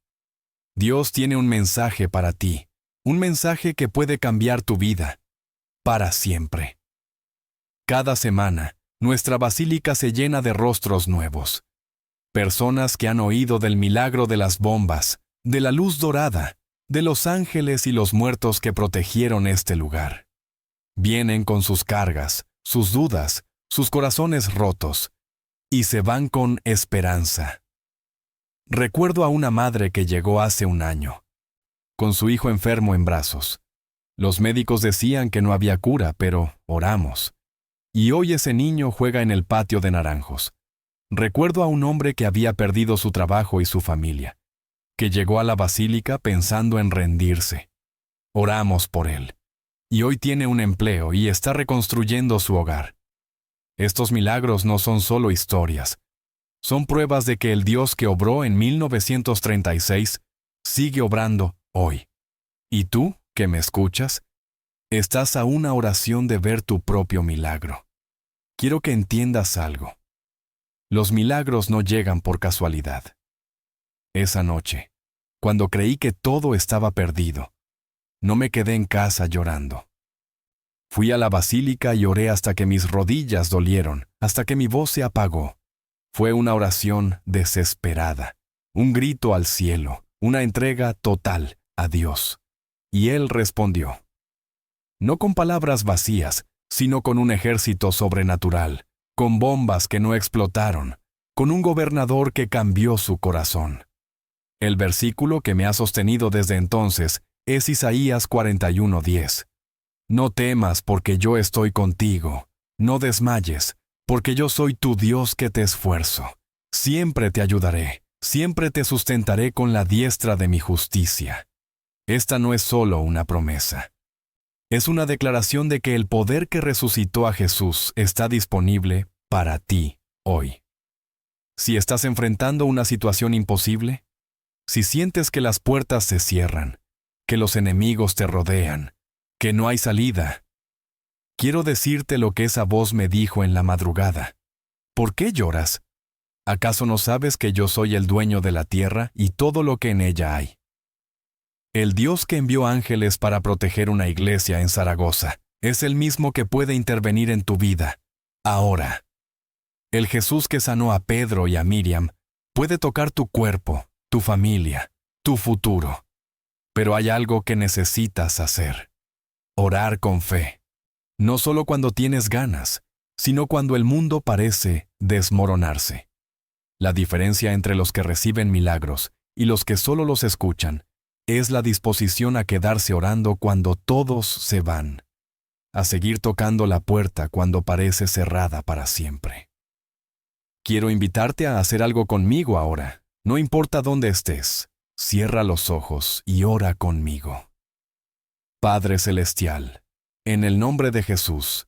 Dios tiene un mensaje para ti, un mensaje que puede cambiar tu vida, para siempre. Cada semana, nuestra basílica se llena de rostros nuevos. Personas que han oído del milagro de las bombas, de la luz dorada, de los ángeles y los muertos que protegieron este lugar. Vienen con sus cargas, sus dudas, sus corazones rotos, y se van con esperanza. Recuerdo a una madre que llegó hace un año, con su hijo enfermo en brazos. Los médicos decían que no había cura, pero oramos. Y hoy ese niño juega en el patio de Naranjos. Recuerdo a un hombre que había perdido su trabajo y su familia, que llegó a la basílica pensando en rendirse. Oramos por él. Y hoy tiene un empleo y está reconstruyendo su hogar. Estos milagros no son solo historias. Son pruebas de que el Dios que obró en 1936 sigue obrando hoy. ¿Y tú, que me escuchas? Estás a una oración de ver tu propio milagro. Quiero que entiendas algo. Los milagros no llegan por casualidad. Esa noche, cuando creí que todo estaba perdido, no me quedé en casa llorando. Fui a la basílica y oré hasta que mis rodillas dolieron, hasta que mi voz se apagó. Fue una oración desesperada, un grito al cielo, una entrega total a Dios. Y Él respondió. No con palabras vacías, sino con un ejército sobrenatural, con bombas que no explotaron, con un gobernador que cambió su corazón. El versículo que me ha sostenido desde entonces es Isaías 41:10. No temas porque yo estoy contigo, no desmayes, porque yo soy tu Dios que te esfuerzo. Siempre te ayudaré, siempre te sustentaré con la diestra de mi justicia. Esta no es solo una promesa. Es una declaración de que el poder que resucitó a Jesús está disponible para ti hoy. Si estás enfrentando una situación imposible, si sientes que las puertas se cierran, que los enemigos te rodean, que no hay salida, quiero decirte lo que esa voz me dijo en la madrugada. ¿Por qué lloras? ¿Acaso no sabes que yo soy el dueño de la tierra y todo lo que en ella hay? El Dios que envió ángeles para proteger una iglesia en Zaragoza es el mismo que puede intervenir en tu vida, ahora. El Jesús que sanó a Pedro y a Miriam puede tocar tu cuerpo, tu familia, tu futuro. Pero hay algo que necesitas hacer. Orar con fe. No solo cuando tienes ganas, sino cuando el mundo parece desmoronarse. La diferencia entre los que reciben milagros y los que solo los escuchan es la disposición a quedarse orando cuando todos se van, a seguir tocando la puerta cuando parece cerrada para siempre. Quiero invitarte a hacer algo conmigo ahora, no importa dónde estés. Cierra los ojos y ora conmigo. Padre Celestial, en el nombre de Jesús,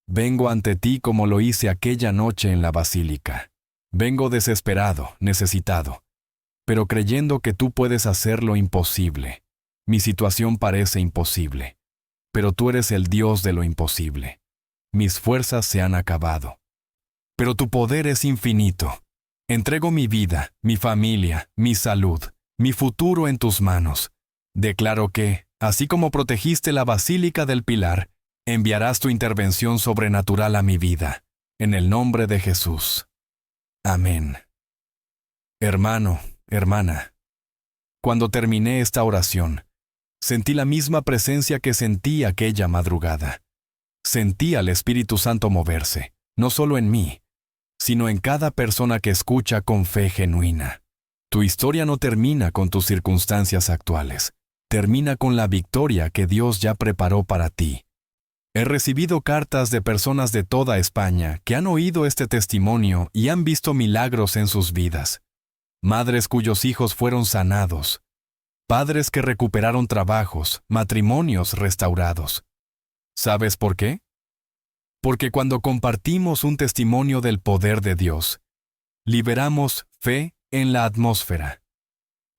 vengo ante ti como lo hice aquella noche en la basílica. Vengo desesperado, necesitado, pero creyendo que tú puedes hacer lo imposible. Mi situación parece imposible, pero tú eres el Dios de lo imposible. Mis fuerzas se han acabado, pero tu poder es infinito. Entrego mi vida, mi familia, mi salud, mi futuro en tus manos. Declaro que, así como protegiste la Basílica del Pilar, enviarás tu intervención sobrenatural a mi vida, en el nombre de Jesús. Amén. Hermano, hermana, cuando terminé esta oración, sentí la misma presencia que sentí aquella madrugada. Sentí al Espíritu Santo moverse, no solo en mí, sino en cada persona que escucha con fe genuina. Tu historia no termina con tus circunstancias actuales, termina con la victoria que Dios ya preparó para ti. He recibido cartas de personas de toda España que han oído este testimonio y han visto milagros en sus vidas. Madres cuyos hijos fueron sanados, padres que recuperaron trabajos, matrimonios restaurados. ¿Sabes por qué? Porque cuando compartimos un testimonio del poder de Dios, liberamos fe en la atmósfera.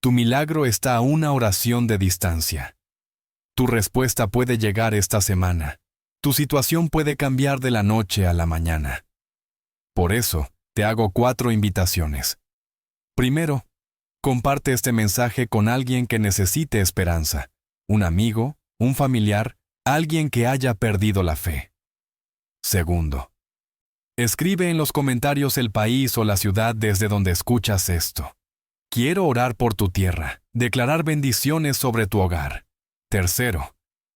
Tu milagro está a una oración de distancia. Tu respuesta puede llegar esta semana. Tu situación puede cambiar de la noche a la mañana. Por eso, te hago 4 invitaciones. Primero, comparte este mensaje con alguien que necesite esperanza, un amigo, un familiar, alguien que haya perdido la fe. Segundo, escribe en los comentarios el país o la ciudad desde donde escuchas esto. Quiero orar por tu tierra, declarar bendiciones sobre tu hogar. Tercero,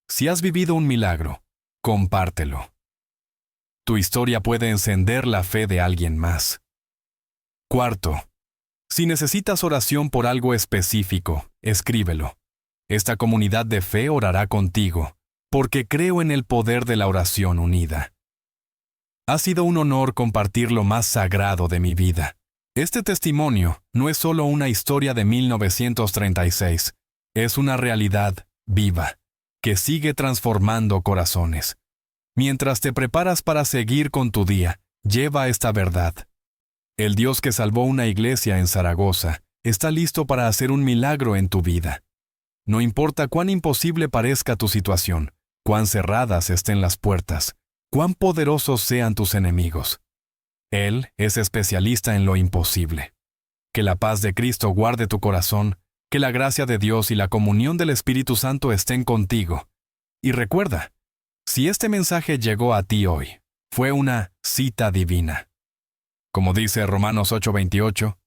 si has vivido un milagro, compártelo. Tu historia puede encender la fe de alguien más. Cuarto, si necesitas oración por algo específico, escríbelo. Esta comunidad de fe orará contigo, porque creo en el poder de la oración unida. Ha sido un honor compartir lo más sagrado de mi vida. Este testimonio no es solo una historia de 1936, es una realidad viva, que sigue transformando corazones. Mientras te preparas para seguir con tu día, lleva esta verdad. El Dios que salvó una iglesia en Zaragoza está listo para hacer un milagro en tu vida. No importa cuán imposible parezca tu situación, cuán cerradas estén las puertas, cuán poderosos sean tus enemigos. Él es especialista en lo imposible. Que la paz de Cristo guarde tu corazón, que la gracia de Dios y la comunión del Espíritu Santo estén contigo. Y recuerda, si este mensaje llegó a ti hoy, fue una cita divina. Como dice Romanos 8:28,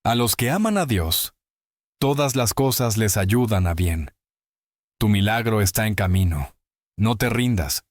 a los que aman a Dios, todas las cosas les ayudan a bien. Tu milagro está en camino. No te rindas.